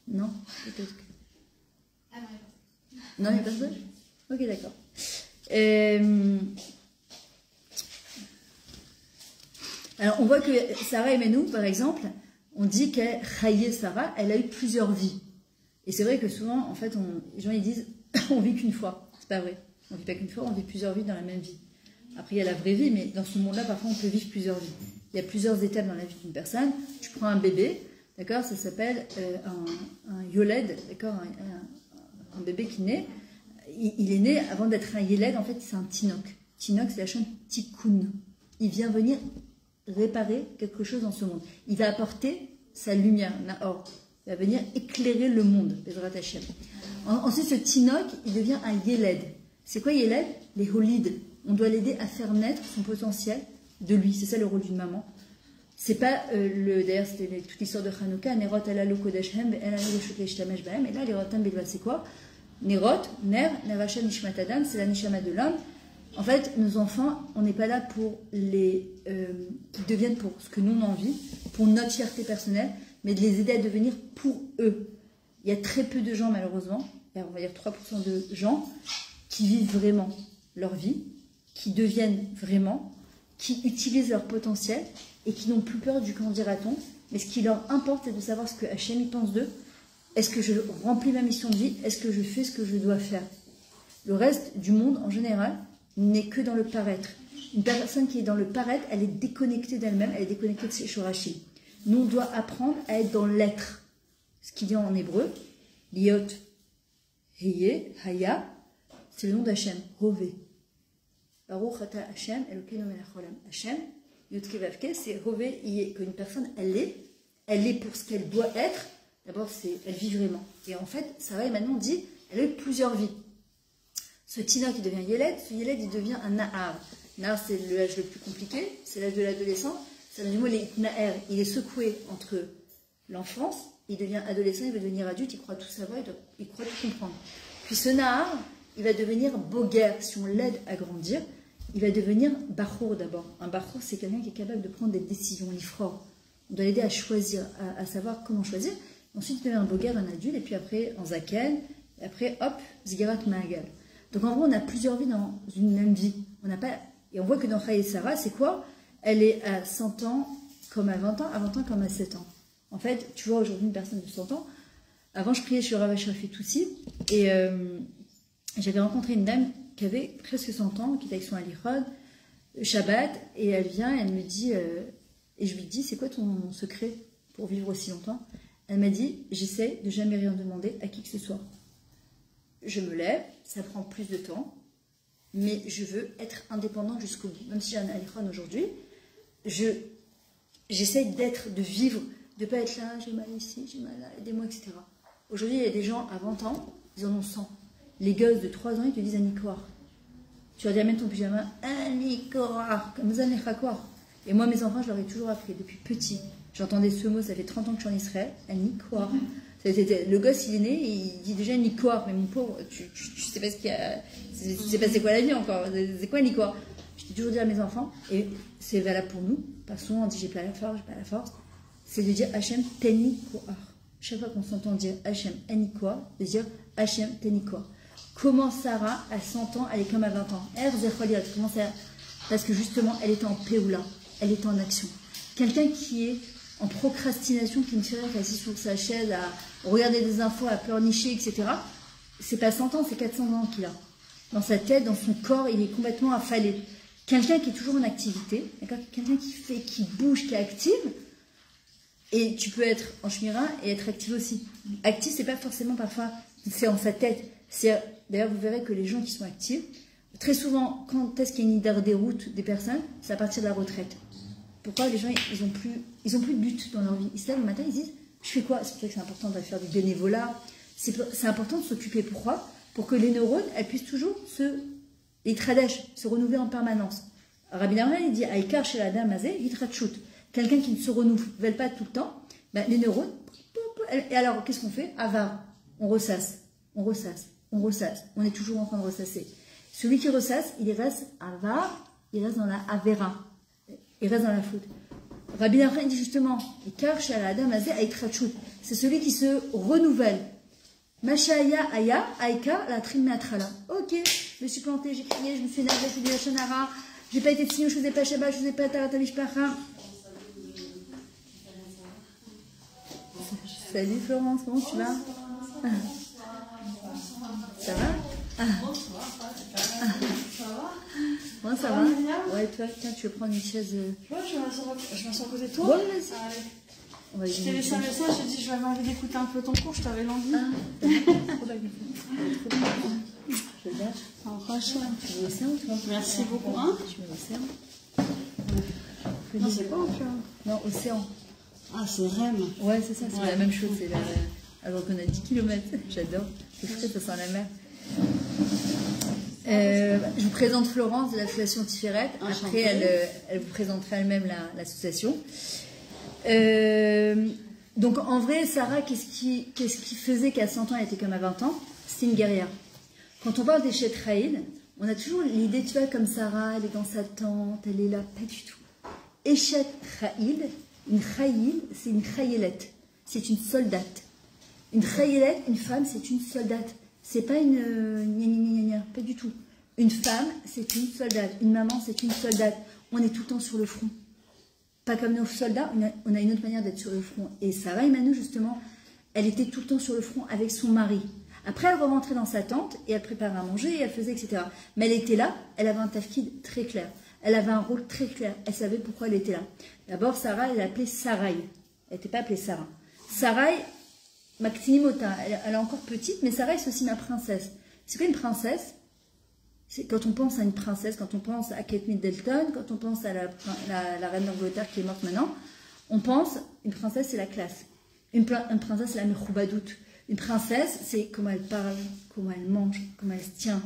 Non, peut-être que... Non, il n'y a personne? Ok, d'accord. Alors, on voit que Sarah Imenu, par exemple, on dit qu'elle, Sarah, elle a eu plusieurs vies. Et c'est vrai que souvent, en fait, les gens ils disent on vit qu'une fois. C'est pas vrai. On vit pas qu'une fois, on vit plusieurs vies dans la même vie. Après, il y a la vraie vie, mais dans ce monde-là, parfois, on peut vivre plusieurs vies. Il y a plusieurs étapes dans la vie d'une personne. Tu prends un bébé, d'accord, ça s'appelle un yoled, d'accord, un bébé qui naît. Il est né, avant d'être un yoled, en fait, c'est un tinok. Tinok, c'est la chaîne tikkun. Il vient venir réparer quelque chose dans ce monde. Il va apporter sa lumière, Nahor. Il va venir éclairer le monde, Bezrat Hashem. Ensuite, ce tinok, il devient un yeled. C'est quoi yeled? Les holides. On doit l'aider à faire naître son potentiel de lui. C'est ça le rôle d'une maman. C'est pas d'ailleurs, c'était toute l'histoire de Hanouka, Nerot alalo kodeshem, el alalo shukeshtamesh bahem, et là, les rotam bilvat, c'est quoi? Nerot, ner, nerachem nishmatadan, c'est la nishama de l'homme. En fait, nos enfants, on n'est pas là pour qu'ils deviennent pour ce que nous on a envie, pour notre fierté personnelle, mais de les aider à devenir pour eux. Il y a très peu de gens, malheureusement, on va dire 3% de gens, qui vivent vraiment leur vie, qui deviennent vraiment, qui utilisent leur potentiel et qui n'ont plus peur du quand dira-t-on. Mais ce qui leur importe, c'est de savoir ce que Hachem y pense d'eux. Est-ce que je remplis ma mission de vie? Est-ce que je fais ce que je dois faire? Le reste du monde, en général, n'est que dans le paraître. Une personne qui est dans le paraître, elle est déconnectée d'elle-même, elle est déconnectée de ses shorashim. Nous, on doit apprendre à être dans l'être. Ce qu'il dit en hébreu, liot, heye, haya, c'est le nom d'Hachem, Hové. Baruch ata Hachem, Elokeinu melech haolam. Hachem, Yudke Vavke, c'est Hové, Iye, qu'une personne, elle est pour ce qu'elle doit être. D'abord, elle vit vraiment. Et en fait, Sarah, maintenant, on dit, elle a eu plusieurs vies. Ce Tina qui devient Yeled, ce Yeled, il devient un Nahar. Nahar, c'est l'âge le plus compliqué, c'est l'âge de l'adolescent. Ça veut dire, Nahar, il est secoué entre l'enfance, il devient adolescent, il va devenir adulte, il croit tout savoir, il croit tout comprendre. Puis ce Nahar, il va devenir Boger, si on l'aide à grandir, il va devenir Bachour d'abord. Un Bachour, c'est quelqu'un qui est capable de prendre des décisions, l'ifror. On doit l'aider à choisir, à savoir comment choisir. Ensuite, il devient un Boger, un adulte, et puis après, en Zaken, et après, hop, Zgirat Maagal. Donc en gros, on a plusieurs vies dans une même vie. On n'a pas... Et on voit que dans Chaya et Sarah, c'est quoi? Elle est à 100 ans comme à 20 ans, à 20 ans comme à 7 ans. En fait, tu vois aujourd'hui une personne de 100 ans. Avant, je priais sur Rav Shrafi Toussi, et j'avais rencontré une dame qui avait presque 100 ans, qui était avec son alichod, Shabbat, et elle vient, et elle me dit, et je lui dis, c'est quoi ton secret pour vivre aussi longtemps? Elle m'a dit, j'essaie de jamais rien demander à qui que ce soit. Je me lève, ça prend plus de temps, mais je veux être indépendante jusqu'au bout. Même si j'ai un alichon aujourd'hui, j'essaie de vivre, de ne pas être là, j'ai mal ici, j'ai mal là, aidez-moi, etc. Aujourd'hui, il y a des gens à 20 ans, ils en ont 100. Les gosses de 3 ans, ils te disent Anikoar. Tu vas dire, amène ton pyjama, Anikoar, comme ça, Anikoar. Et moi, mes enfants, je leur ai toujours appris, depuis petit. J'entendais ce mot, ça fait 30 ans que je suis en Israël, Anikoar. Le gosse, il est né, il dit déjà Nikoar, mais mon pauvre, tu sais pas ce qu'il y a. C'est pas c'est quoi la vie encore, c'est quoi Nikoar? Je t'ai toujours dit à mes enfants, et c'est valable pour nous, pas souvent on dit j'ai pas la force, c'est de dire Hachem Tenikoar. Chaque fois qu'on s'entend dire Hachem Enikoar, de dire Hachem Tenikoar. Comment Sarah, à 100 ans, elle est comme à 20 ans? Comment ça? Parce que justement, elle était en Péoula, elle était en action. Quelqu'un qui est en procrastination, qui ne fait rien qu'assis sur sa chaise, à regarder des infos, à pleurnicher, etc. C'est pas 100 ans, c'est 400 ans qu'il a. Dans sa tête, dans son corps, il est complètement affalé. Quelqu'un qui est toujours en activité, quelqu'un qui bouge, qui est active, et tu peux être en shmira et être active aussi. Actif, c'est pas forcément parfois, c'est en sa tête. D'ailleurs, vous verrez que les gens qui sont actifs, très souvent, quand est-ce qu'il y a une idée des routes des personnes, c'est à partir de la retraite. Pourquoi les gens, ils ont plus de but dans leur vie? Ils se lèvent le matin, ils disent, je fais quoi? C'est pour ça que c'est important de faire du bénévolat. C'est important de s'occuper. Pourquoi? Pour que les neurones, elles puissent toujours les tradèches, se renouveler en permanence. Rabbi Nachman, il dit, Aïkar chez la dame azé, yitrachut. Quelqu'un qui ne se renouvelle pas tout le temps, ben, les neurones, et alors, qu'est-ce qu'on fait? Avar. On ressasse. On est toujours en train de ressasser. Celui qui ressasse, il reste avar, il reste dans la avera. Il reste dans la faute. Rabbi Nachman dit justement, c'est celui qui se renouvelle. Mashaya aya aika la trim meatrala. Ok, je me suis plantée, j'ai crié, je me suis énervée, j'ai dit la shonara, j'ai pas été signe, je faisais pas Shabbat, je faisais pas taratavishpacha. Salut Florence, comment tu vas? Ça va? Moi, ça va? Ouais, toi, tiens, tu veux prendre une chaise? Ouais, je m'assois à côté de toi. Ouais, vas-y. Je t'ai laissé un message, j'ai dit, je vais envie d'écouter un peu ton cours, je t'avais l'envie. Je vais Merci beaucoup. Hein? Tu mets l'océan? Non, c'est pas océan. Non, océan. Ah, c'est REM. Ouais, c'est ça, c'est la même chose. Alors qu'on a 10 km. J'adore. C'est frais, ça sent la mer. Je vous présente Florence de l'association Tiferet. Après, elle vous présentera elle-même l'association. Donc, en vrai, Sarah, qu'est-ce qui faisait qu'à 100 ans, elle était comme à 20 ans? C'était une guerrière. Quand on parle d'Eshet Raïl, on a toujours l'idée, tu vois, comme Sarah, elle est dans sa tente, elle est là. Pas du tout. Eshet Raïl, une Raïl, c'est une Raïlette. C'est une soldate. Une Raïlette, une femme, c'est une soldate. C'est pas une pas du tout. Une femme, c'est une soldate. Une maman, c'est une soldate. On est tout le temps sur le front. Pas comme nos soldats, on a une autre manière d'être sur le front. Et Sarah Emmanuel, justement, elle était tout le temps sur le front avec son mari. Après, elle rentrait dans sa tente et elle préparait à manger et elle faisait, etc. Mais elle était là, elle avait un tafkid très clair. Elle avait un rôle très clair. Elle savait pourquoi elle était là. D'abord, Sarah, elle l'appelait Sarai. Elle n'était pas appelée Sarah. Sarai, Maximota, elle est encore petite, mais Sarai, c'est aussi ma princesse. C'est quoi une princesse? C'est quand on pense à une princesse, quand on pense à Kate Middleton, quand on pense à la reine d'Angleterre qui est morte maintenant, on pense, une princesse, c'est la classe. Une princesse, c'est la mechoubadout. Une princesse, c'est comment elle parle, comment elle mange, comment elle se tient.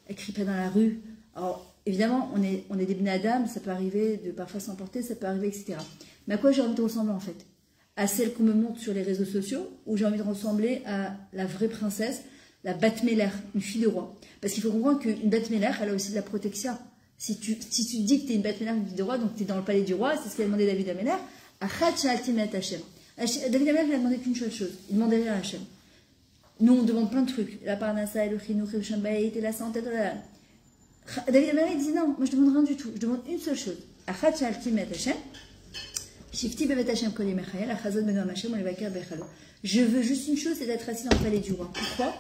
Elle crie pas dans la rue. Alors, évidemment, on est des bnei adam, ça peut arriver de parfois s'emporter, ça peut arriver, etc. Mais à quoi j'ai envie de ressembler, en fait? À celle qu'on me montre sur les réseaux sociaux, ou j'ai envie de ressembler à la vraie princesse, la Batmeler, une fille de roi. Parce qu'il faut comprendre qu'une Batmeler, elle a aussi de la protection. Si tu dis que tu es une Batmeler, une fille de roi, donc tu es dans le palais du roi, c'est ce qu'a demandé David Ameler, David Ameler, il a demandé qu'une seule chose, il demandait rien à Hachem. Nous, on demande plein de trucs, la parnassa, le chinou, le shambaït, et la santé, David Ameler, il dit non, moi je demande rien du tout, je demande une seule chose. Je veux juste une chose, c'est d'être assis dans le palais du roi. Pourquoi?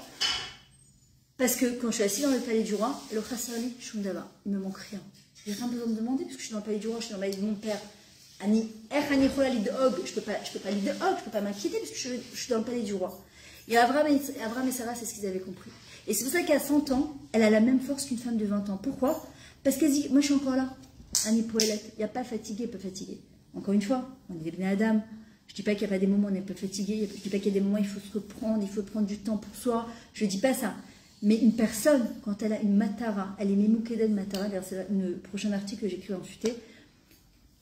Parce que quand je suis assis dans le palais du roi, le chassali shundava, il me manque rien. J'ai rien besoin de demander parce que je suis dans le palais du roi, je suis dans le palais de mon père. Je peux pas l'idog, je peux pas m'inquiéter parce que je suis dans le palais du roi. Et Abraham et Sarah, c'est ce qu'ils avaient compris. Et c'est pour ça qu'à 100 ans, elle a la même force qu'une femme de 20 ans. Pourquoi? Parce qu'elle dit, moi je suis encore là. Annie Poëlette, il n'y a pas fatigué, pas fatigué. Encore une fois, on est des bnei adam. Je ne dis pas qu'il n'y a pas des moments où on n'est pas fatigué. Je ne dis pas qu'il y a des moments où il faut se reprendre, il faut prendre du temps pour soi. Je ne dis pas ça. Mais une personne, quand elle a une matara, elle est Memoukeden matara, c'est le prochain article que j'écris ensuite.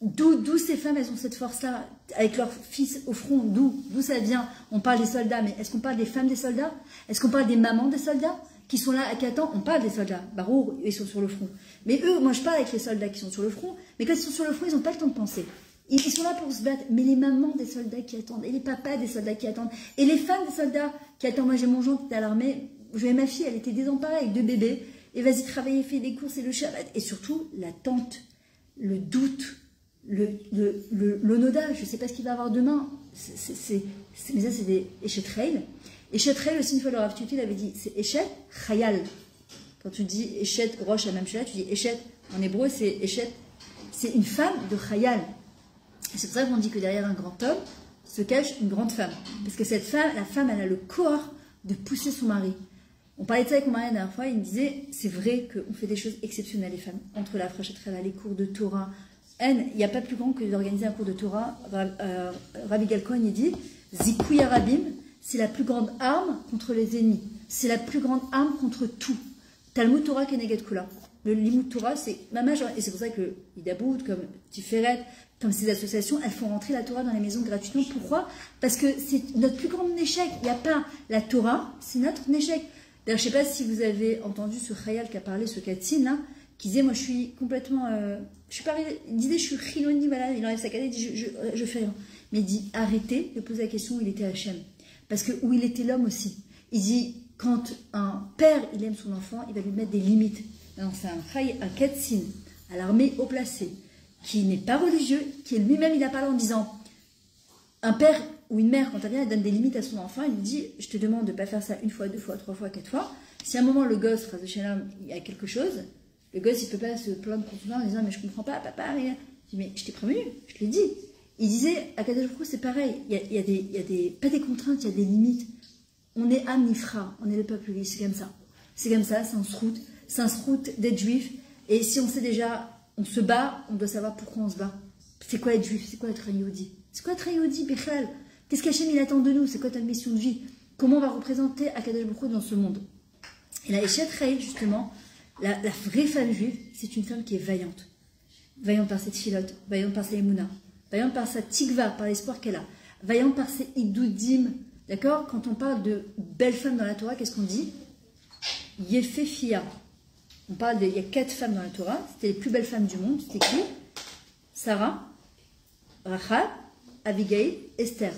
D'où ces femmes, elles ont cette force-là, avec leurs fils au front, d'où ça vient? On parle des soldats, mais est-ce qu'on parle des femmes des soldats? Est-ce qu'on parle des mamans des soldats qui sont là à 4 ans? On parle des soldats. Barour, ils sont sur le front. Mais eux, moi je parle avec les soldats qui sont sur le front, mais quand ils sont sur le front, ils n'ont pas le temps de penser. Ils sont là pour se battre. Mais les mamans des soldats qui attendent, et les papas des soldats qui attendent, et les femmes des soldats qui attendent. Moi j'ai mon Jean qui était à l'armée, j'avais ma fille, elle était désemparée avec 2 bébés, et vas-y travailler, fais des courses et le Shabbat. Et surtout, l'attente, le doute, l'onoda, je ne sais pas ce qu'il va avoir demain. Mais ça, c'est des Eshet Raïl. Eshet Raïl, aussi, une fois le Rav Tuti, il avait dit, c'est Eshet Chayal. Quand tu dis Eshet Rosh Hamamshala, tu dis Eshet, en hébreu, c'est Eshet, c'est une femme de Chayal. Et c'est pour ça qu'on dit que derrière un grand homme se cache une grande femme. Parce que cette femme, la femme, elle a le corps de pousser son mari. On parlait de ça avec mon mari la dernière fois, il me disait, c'est vrai qu'on fait des choses exceptionnelles, les femmes. Entre la Frachet Rava, les cours de Torah, il n'y a pas plus grand que d'organiser un cours de Torah. Rabbi Gal Cohen, il dit, Zikuya Rabim, c'est la plus grande arme contre les ennemis. C'est la plus grande arme contre tout. Talmud Torah Keneged Kula. Le Limud Torah, c'est Mamaj, et c'est pour ça que Idabout, comme Tiferet, comme ces associations, elles font rentrer la Torah dans les maisons gratuitement. Pourquoi? Parce que c'est notre plus grand échec. Il n'y a pas la Torah, c'est notre échec. D'ailleurs, je ne sais pas si vous avez entendu ce Khayal qui a parlé, ce Katsine, là, qui disait, moi je suis complètement, je suis pas arrivé, il disait, je suis chiloni, voilà, il enlève sa cadette, il dit, je fais rien. Mais il dit, arrêtez de poser la question où il était Hachem. Parce que où il était l'homme aussi. Il dit, quand un père, il aime son enfant, il va lui mettre des limites. Alors c'est un Katsine, à l'armée haut placé, qui n'est pas religieux, qui lui-même, il a parlé en disant, un père ou une mère, quand elle vient, elle donne des limites à son enfant, elle lui dit, je te demande de ne pas faire ça 1 fois, 2 fois, 3 fois, 4 fois. Si à un moment, le gosse, il y a quelque chose, le gosse, il ne peut pas se plaindre contre toi en disant, mais je ne comprends pas, papa, rien. Je dis, mais je t'ai prévenu, je te l'ai dit. Il disait, à Kadosh Baruch Hu, c'est pareil, il y a des, pas des contraintes, il y a des limites. On est Am Nifra, on est le peuple juif, c'est comme ça. C'est comme ça, c'est un srout d'être juif. Et si on sait déjà, on se bat, on doit savoir pourquoi on se bat. C'est quoi être juif? C'est quoi être un Yehudi? C'est quoi être un Yehudi, Bechal? Qu'est-ce qu'Hachem il attend de nous? C'est quoi ta mission de vie? Comment on va représenter Akadosh Baruch Hu dans ce monde? Et la Eshet Raïl, justement, La vraie femme juive, c'est une femme qui est vaillante. Vaillante par ses tfilotes, vaillante par ses émounas, vaillante par sa tikva, par l'espoir qu'elle a, vaillante par ses idoudim. D'accord? Quand on parle de belles femmes dans la Torah, qu'est-ce qu'on dit? Yefefia. On parle il y a 4 femmes dans la Torah, c'était les plus belles femmes du monde. C'était qui? Sarah, Rachab, Abigail, Esther.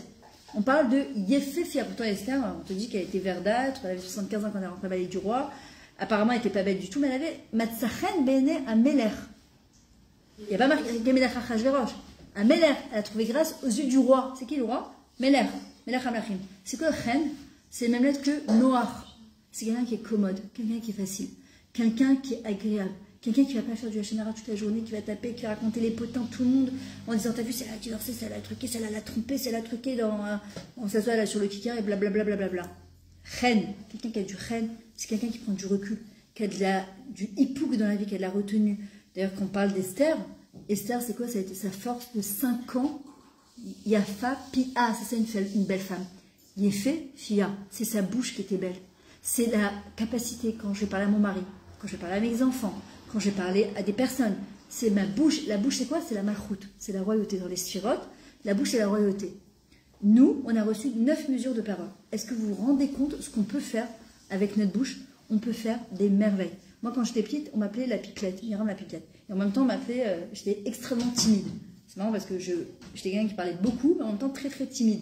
On parle de Yefefia. Pourtant, Esther, on te dit qu'elle était verdâtre, elle avait 75 ans quand elle rentrait à la palais du roi. Apparemment, elle n'était pas belle du tout, mais elle avait Matzachen Bene Ameler. Il n'y a pas marqué Melech Achashverosh. Ameler, elle a trouvé grâce aux yeux du roi. C'est qui le roi? Melech. Melech Amlachim. C'est quoi Chen? C'est les mêmes lettres que Noach. C'est quelqu'un qui est commode, quelqu'un qui est facile, quelqu'un qui est agréable, quelqu'un qui ne va pas faire du Hachanara toute la journée, qui va taper, qui va raconter les potins tout le monde en disant: t'as vu, celle-là a divorcé, celle-là a truqué, celle-là l'a trompé, celle-là a truqué on s'assoit là sur le kikar et blablabla. Blablabla. Chen, quelqu'un qui a du chen, c'est quelqu'un qui prend du recul, qui a du hipouk dans la vie, qui a de la retenue. D'ailleurs, quand on parle d'Esther, Esther, c'est quoi? Ça a été sa force de 5 ans. Yafa, Pia, c'est ça une belle femme. Yefé, Fia, c'est sa bouche qui était belle. C'est la capacité, quand je vais parler à mon mari, quand je vais parler à mes enfants, quand je vais parler à des personnes. C'est ma bouche. La bouche, c'est quoi? C'est la malchoute. C'est la royauté dans les sphirotes. La bouche, c'est la royauté. Nous, on a reçu 9 mesures de parole. Est-ce que vous vous rendez compte ce qu'on peut faire avec notre bouche? On peut faire des merveilles. Moi, quand j'étais petite, on m'appelait la pipelette, Myriam la pipelette. Et en même temps, on m'appelait, j'étais extrêmement timide. C'est marrant parce que j'étais quelqu'un qui parlait beaucoup, mais en même temps très très timide.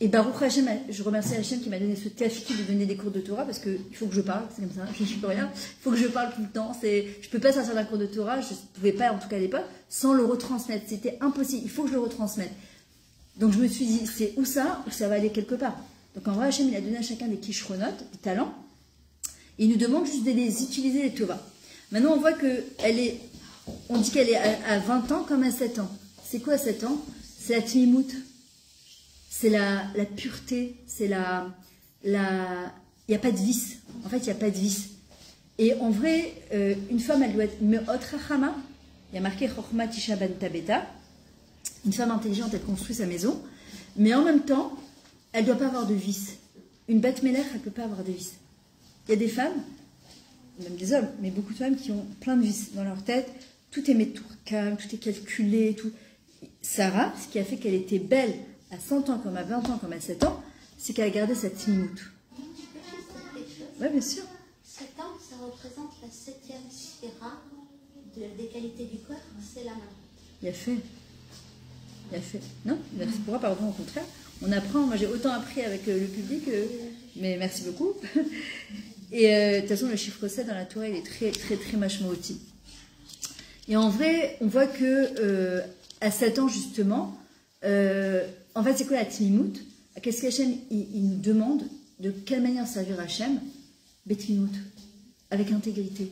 Et Baruch Hashem, je remercie Hashem qui m'a donné ce tafiki de donner des cours de Torah, parce qu'il faut que je parle, c'est comme ça, je ne peux rien, il faut que je parle tout le temps. Je ne peux pas sortir d'un cours de Torah, je ne pouvais pas, en tout cas à l'époque, sans le retransmettre. C'était impossible, il faut que je le retransmette. Donc je me suis dit, c'est ou ça va aller quelque part. Donc en vrai, Hashem, il a donné à chacun des kishronotes, des talents, et il nous demande juste de les utiliser, les Torah. Maintenant, on voit on dit qu'elle est à 20 ans comme à 7 ans. C'est quoi 7 ans? C'est la tmimout. C'est la pureté, c'est il n'y a pas de vice. En fait, il n'y a pas de vice. Et en vrai, une femme, elle doit être me'ot rachama. Il y a marqué chokhma tisha ban tabeta. Une femme intelligente, elle construit sa maison. Mais en même temps, elle ne doit pas avoir de vice. Une bête mélère, elle ne peut pas avoir de vice. Il y a des femmes, même des hommes, mais beaucoup de femmes qui ont plein de vices dans leur tête. Tout est métourcam, tout est calculé. Tout. Sarah, ce qui a fait qu'elle était belle à 100 ans, comme à 20 ans, comme à 7 ans, c'est qu'elle a gardé sa timimout. Oui, bien sûr. 7 ans, ça représente la 7e sphira des qualités du corps, c'est la main. Il a fait. Non, pourquoi, pardon, au contraire. On apprend, moi j'ai autant appris avec le public, mais merci beaucoup. Et de toute façon, le chiffre 7 dans la Torah, il est très, très, très mashmaoti. Et en vrai, on voit que à 7 ans, justement, en fait, c'est quoi la timimout? Qu'est-ce qu'Hachem il nous demande? De quelle manière servir Hachem? Betmimout, avec intégrité,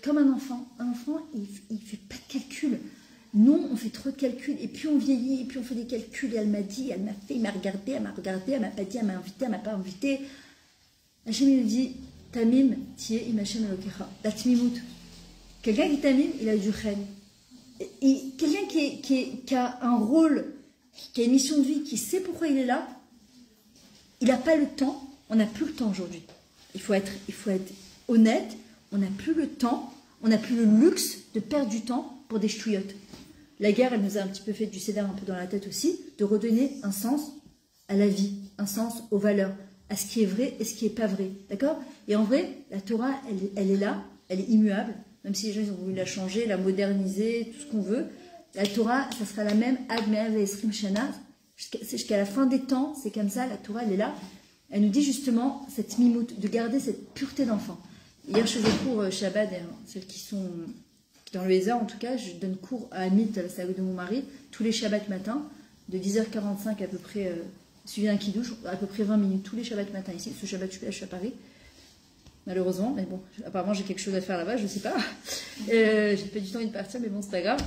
comme un enfant. Un enfant, il fait pas de calcul. Nous, on fait trop de calculs, et puis on vieillit, et puis on fait des calculs, et elle m'a dit, elle m'a fait, il m'a regardé, elle m'a pas dit, elle m'a invité, elle m'a pas invité. Hachem, il nous dit, Tamim, tiye im Hachem elokecha, la timimout. Quelqu'un qui tamim, il a du chen. Quelqu'un qui a un rôle, qui a une mission de vie, qui sait pourquoi il est là, il n'a pas le temps. On n'a plus le temps aujourd'hui. Il faut être honnête. On n'a plus le temps. On n'a plus le luxe de perdre du temps pour des ch'touillottes. La guerre, elle nous a un petit peu fait du cédar un peu dans la tête aussi, de redonner un sens à la vie, un sens aux valeurs, à ce qui est vrai et ce qui n'est pas vrai. D'accord? Et en vrai, la Torah, elle est là, elle est immuable. Même si les gens ont voulu la changer, la moderniser, tout ce qu'on veut, la Torah, ça sera la même ad me'av esrim shana, jusqu'à la fin des temps, c'est comme ça, la Torah, elle est là. Elle nous dit justement, cette mimout, de garder cette pureté d'enfant. Hier, je faisais cours Shabbat, celles qui sont dans le Hézard, en tout cas, je donne cours à Amit, la salle de mon mari, tous les Shabbats matin, de 10h45 à peu près, suivi d'un kidouche, à peu près 20 minutes, tous les Shabbats matin ici. Ce Shabbat, je suis à Paris. Malheureusement, mais bon, apparemment j'ai quelque chose à faire là-bas, je sais pas. J'ai pas du temps envie de partir, mais bon, c'est pas grave.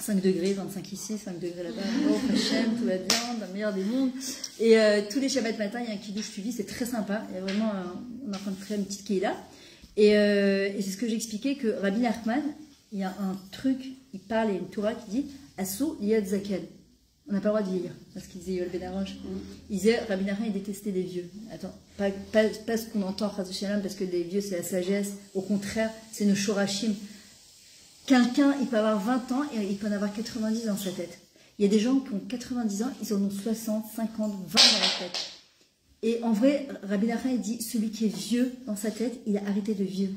5 degrés, 25 ici, 5 degrés là-bas. Oh, Hachem, tout va bien, dans le meilleur des mondes. Et tous les Shabbats matin, il y a un kidouche suivi, c'est très sympa. Il y a vraiment, on est en train de créer une petite kéila. Et c'est ce que j'expliquais que Rabbi Nachman, il y a un truc, il parle, il y a une Torah qui dit Asso Yad Zaken. On n'a pas le droit de vieillir, parce qu'il disait Yoel Ben Arosh. Il disait, Rabbi Nachman, il détestait les vieux. Attends, pas ce qu'on entend, Chas Shalom, parce que les vieux, c'est la sagesse. Au contraire, c'est nos shorashim. Quelqu'un, il peut avoir 20 ans et il peut en avoir 90 dans sa tête. Il y a des gens qui ont 90 ans, ils en ont 60, 50, 20 dans la tête. Et en vrai, Rabbi Nachman, il dit, celui qui est vieux dans sa tête, il a arrêté de vivre.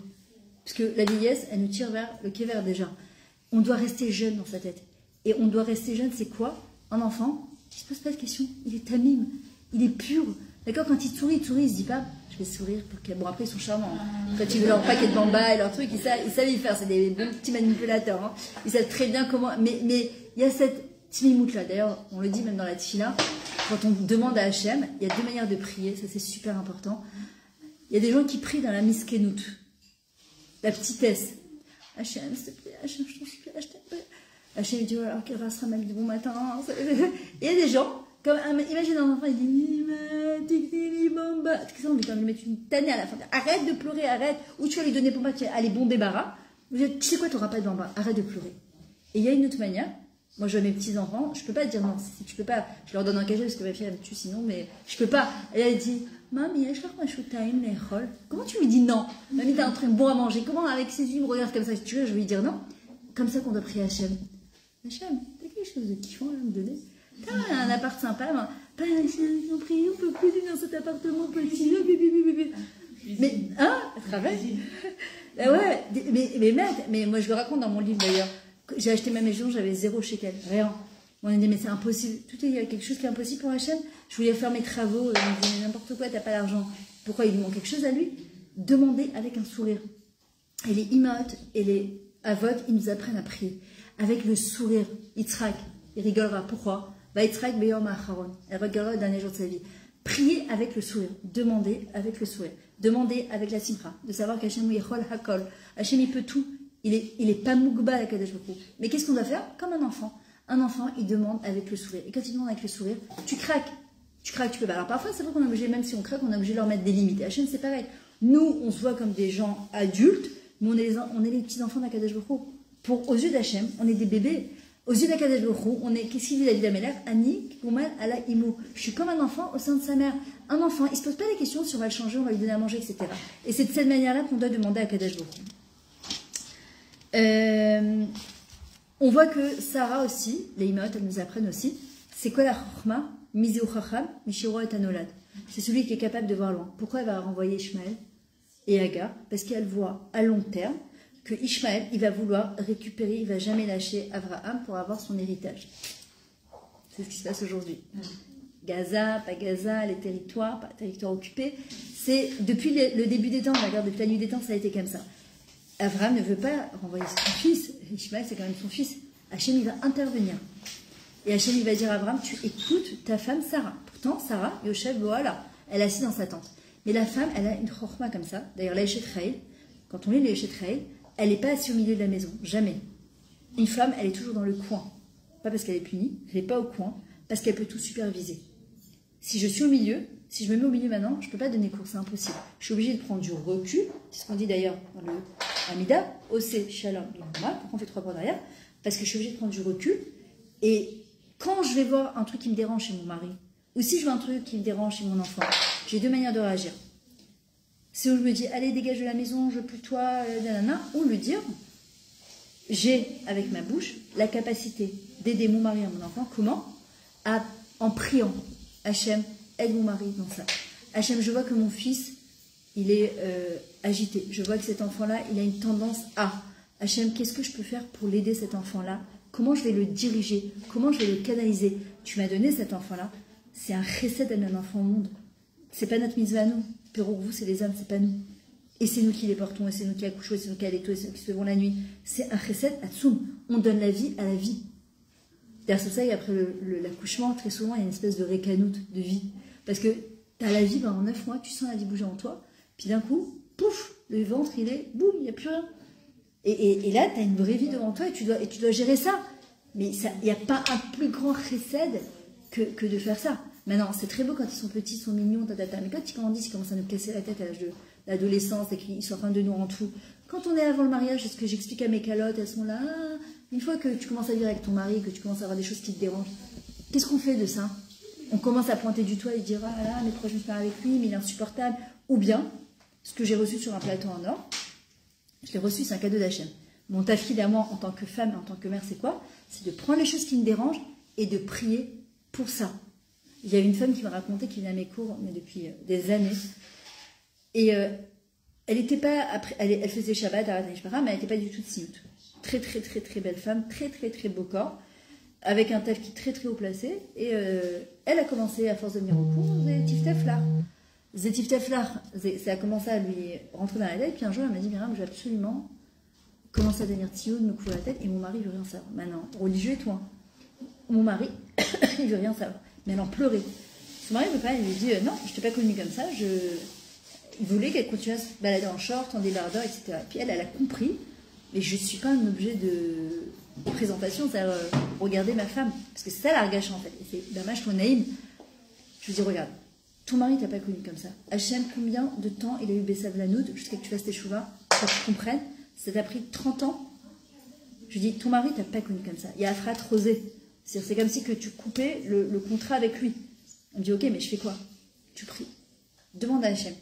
Parce que la vieillesse, elle nous tire vers le kéver déjà. On doit rester jeune dans sa tête. Et on doit rester jeune, c'est quoi? Un enfant, il ne se pose pas de questions, il est tamim, il est pur. D'accord, quand il sourit, il se dit pas, je vais sourire pour qu'elle. Bon, après, ils sont charmants. Quand ils veulent leur paquet de bamba et leur truc, ils savent y faire, c'est des bons petits manipulateurs. Hein. Ils savent très bien comment. Mais il y a cette timimout là, d'ailleurs, on le dit même dans la tfila, quand on demande à Hachem, il y a deux manières de prier, ça c'est super important. Il y a des gens qui prient dans la miskenout, la petitesse. Hachem, s'il te plaît, Hachem, je t'en supplie, Hachem. Hachem dit, alors quelle race sera ma vie de bon matin. Et il y a des gens, comme, imagine un enfant, il dit, bamba. Tu vas lui mettre une tannée à la fin. Arrête de pleurer, arrête. Ou tu vas lui donner bamba, tu vas aller bon débarras. Tu sais quoi, tu n'auras pas de bamba, arrête de pleurer. Et il y a une autre manière. Moi, je vois mes petits-enfants, je peux pas dire non. Si tu peux pas, je leur donne un cachet parce que ma fille, elle me tue sinon, mais je peux pas. Et elle dit, Mamie, comment tu lui dis non? Mamie, t'as un truc bon à manger. Comment, avec ses yeux, me regarde comme ça, si tu veux, je vais lui dire non. Comme ça qu'on doit prier Hachem. Hachem, t'as quelque chose de kiffant à me donner? T'as un appart sympa, mais pas on prie, on peut plus vivre dans cet appartement petit. Mais, hein? Travail. Ouais, mais moi je le raconte dans mon livre d'ailleurs. J'ai acheté ma maison, j'avais 0 shekel, rien. On a dit, mais c'est impossible. Il y a quelque chose qui est impossible pour Hachem. Je voulais faire mes travaux, il me disait n'importe quoi, t'as pas l'argent. Pourquoi il lui manque quelque chose à lui? Demandez avec un sourire. Et les imot et les avot, ils nous apprennent à prier. Avec le sourire. Yitzhak, il rigolera. Pourquoi? Yitzhak beyom acharon. Elle rigolera le dernier jour de sa vie. Priez avec le sourire. Demandez avec le sourire. Demandez avec la simcha. De savoir qu'Hachem yechol hakol. Hachem, il peut tout. Il est pas mougba à Kadosh Baruch Hu. Mais qu'est-ce qu'on doit faire? Comme un enfant. Un enfant, il demande avec le sourire. Et quand il demande avec le sourire, tu craques. Tu peux pas. Alors parfois, c'est vrai qu'on est obligé, même si on craque, on est obligé de leur mettre des limites. Et Hachem, c'est pareil. Nous, on se voit comme des gens adultes, mais on est les petits-enfants d'Akadosh Baruch Hu. Aux yeux d'Hachem, on est des bébés. Aux yeux d'Akadosh Baruch Hu, on est, qu'est-ce qu'il dit David Améler? Ani, Kouman, Ala, Imo. Je suis comme un enfant au sein de sa mère. Un enfant, il se pose pas des questions si on va le changer, on va lui donner à manger, etc. Et c'est de cette manière-là qu'on doit demander à Akadosh Baruch Hu. On voit que Sarah aussi, les imot, elles nous apprennent aussi, c'est quoi la chokma? Miseu chacham, mishiro et anolad. C'est celui qui est capable de voir loin. Pourquoi elle va renvoyer Ishmaël et Hagar? Parce qu'elle voit à long terme que Ishmaël, il va vouloir récupérer, il va jamais lâcher Abraham pour avoir son héritage. C'est ce qui se passe aujourd'hui. Gaza, pas Gaza, les territoires, pas territoires occupés. C'est depuis le début des temps, regarde, depuis la nuit des temps, ça a été comme ça. Abraham ne veut pas renvoyer son fils. Ishmaël, c'est quand même son fils. Hachem, il va intervenir. Et Hachem, il va dire à Abraham, tu écoutes ta femme Sarah. Pourtant, Sarah, Yoshev, voilà, elle est assise dans sa tente. Mais la femme, elle a une chorma comme ça. D'ailleurs, la Eshet Raël, quand on lit la Eshet Raël, elle n'est pas assise au milieu de la maison. Jamais. Une femme, elle est toujours dans le coin. Pas parce qu'elle est punie, elle n'est pas au coin, parce qu'elle peut tout superviser. Si je suis au milieu, si je me mets au milieu maintenant, je ne peux pas donner cours, c'est impossible. Je suis obligée de prendre du recul, c'est ce qu'on dit d'ailleurs dans le Amida, Ose, Shalom, pourquoi on fait 3 pas derrière? Parce que je suis obligée de prendre du recul, et quand je vais voir un truc qui me dérange chez mon mari, ou si je vois un truc qui me dérange chez mon enfant, j'ai 2 manières de réagir. C'est où je me dis, allez, dégage de la maison, je veux plus toi, nanana, ou le dire, j'ai, avec ma bouche, la capacité d'aider mon mari et mon enfant. Comment? En priant. Hachem, aide mon mari dans ça. Hachem, je vois que mon fils, il est agité. Je vois que cet enfant-là, il a une tendance à. Hachem, qu'est-ce que je peux faire pour l'aider, cet enfant-là? Comment je vais le diriger? Comment je vais le canaliser? Tu m'as donné cet enfant-là. C'est un chesed d'amener un enfant au monde. C'est pas notre mitzvah à nous. Pour vous, c'est les âmes, c'est pas nous. Et c'est nous qui les portons, et c'est nous qui accouchons, et c'est nous qui allaitons, et c'est nous qui se levons la nuit. C'est un chesed atzum. On donne la vie à la vie. D'ailleurs, c'est ça, et après l'accouchement, très souvent, il y a une espèce de récanoute de vie. Parce que tu as la vie pendant 9 mois, tu sens la vie bouger en toi, puis d'un coup, pouf, le ventre, il est, boum, il n'y a plus rien. Et là, tu as une vraie vie devant toi, et tu dois gérer ça. Mais il n'y a pas un plus grand chesed que de faire ça. Maintenant, c'est très beau quand ils sont petits, ils sont mignons, mais quand ils grandissent, ils commencent à nous casser la tête à l'âge de l'adolescence, et qu'ils sont en train de nous rendre fous. Quand on est avant le mariage, c'est ce que j'explique à mes calottes, elles sont là, une fois que tu commences à vivre avec ton mari, que tu commences à avoir des choses qui te dérangent, Qu'est-ce qu'on fait de ça? On commence à pointer du doigt et dire ah là, mais pourquoi je me fais avec lui, mais il est insupportable. Ou bien, ce que j'ai reçu sur un plateau en or, je l'ai reçu, c'est un cadeau d'Hachem. Mon tafkid à moi, en tant que femme, en tant que mère, c'est quoi? C'est de prendre les choses qui me dérangent et de prier pour ça. Il y avait une femme qui m'a raconté qu'il venait à mes cours, mais depuis des années. Et elle était pas, après, elle faisait Shabbat, mais elle n'était pas du tout de Siout. Très, très, très, très belle femme, très, très, très beau corps, avec un tafkid très, très haut placé. Et elle a commencé, à force de venir au cours, Zétif Teflar. Zétif Teflar, ça a commencé à lui rentrer dans la tête. Puis un jour, elle m'a dit, Myriam, je vais absolument commencer à devenir Siout, me couvrir la tête, et mon mari, il veut rien savoir. Maintenant, religieux et toi. Mon mari, il veut rien savoir. Mais elle en pleurait. Son mari veut pas, il lui dit non, je t'ai pas connue comme ça. Il voulait qu'elle continue à se balader en short, en débardeur, etc. Et puis elle a compris, mais je suis pas un objet de présentation, c'est-à-dire regardez ma femme, parce que c'est ça la gâche en fait. Et c'est dommage ton naïm. Je lui dis regarde, ton mari t'a pas connu comme ça. Hachem, combien de temps il a eu Bessav Lanoud jusqu'à que tu fasses tes chouvas, pour que tu comprennes, ça t'a pris 30 ans. Je lui dis ton mari t'a pas connu comme ça. Il y a Afrat Rosé. C'est comme si que tu coupais le contrat avec lui. On me dit, ok, mais je fais quoi? Tu pries. Demande à Hachem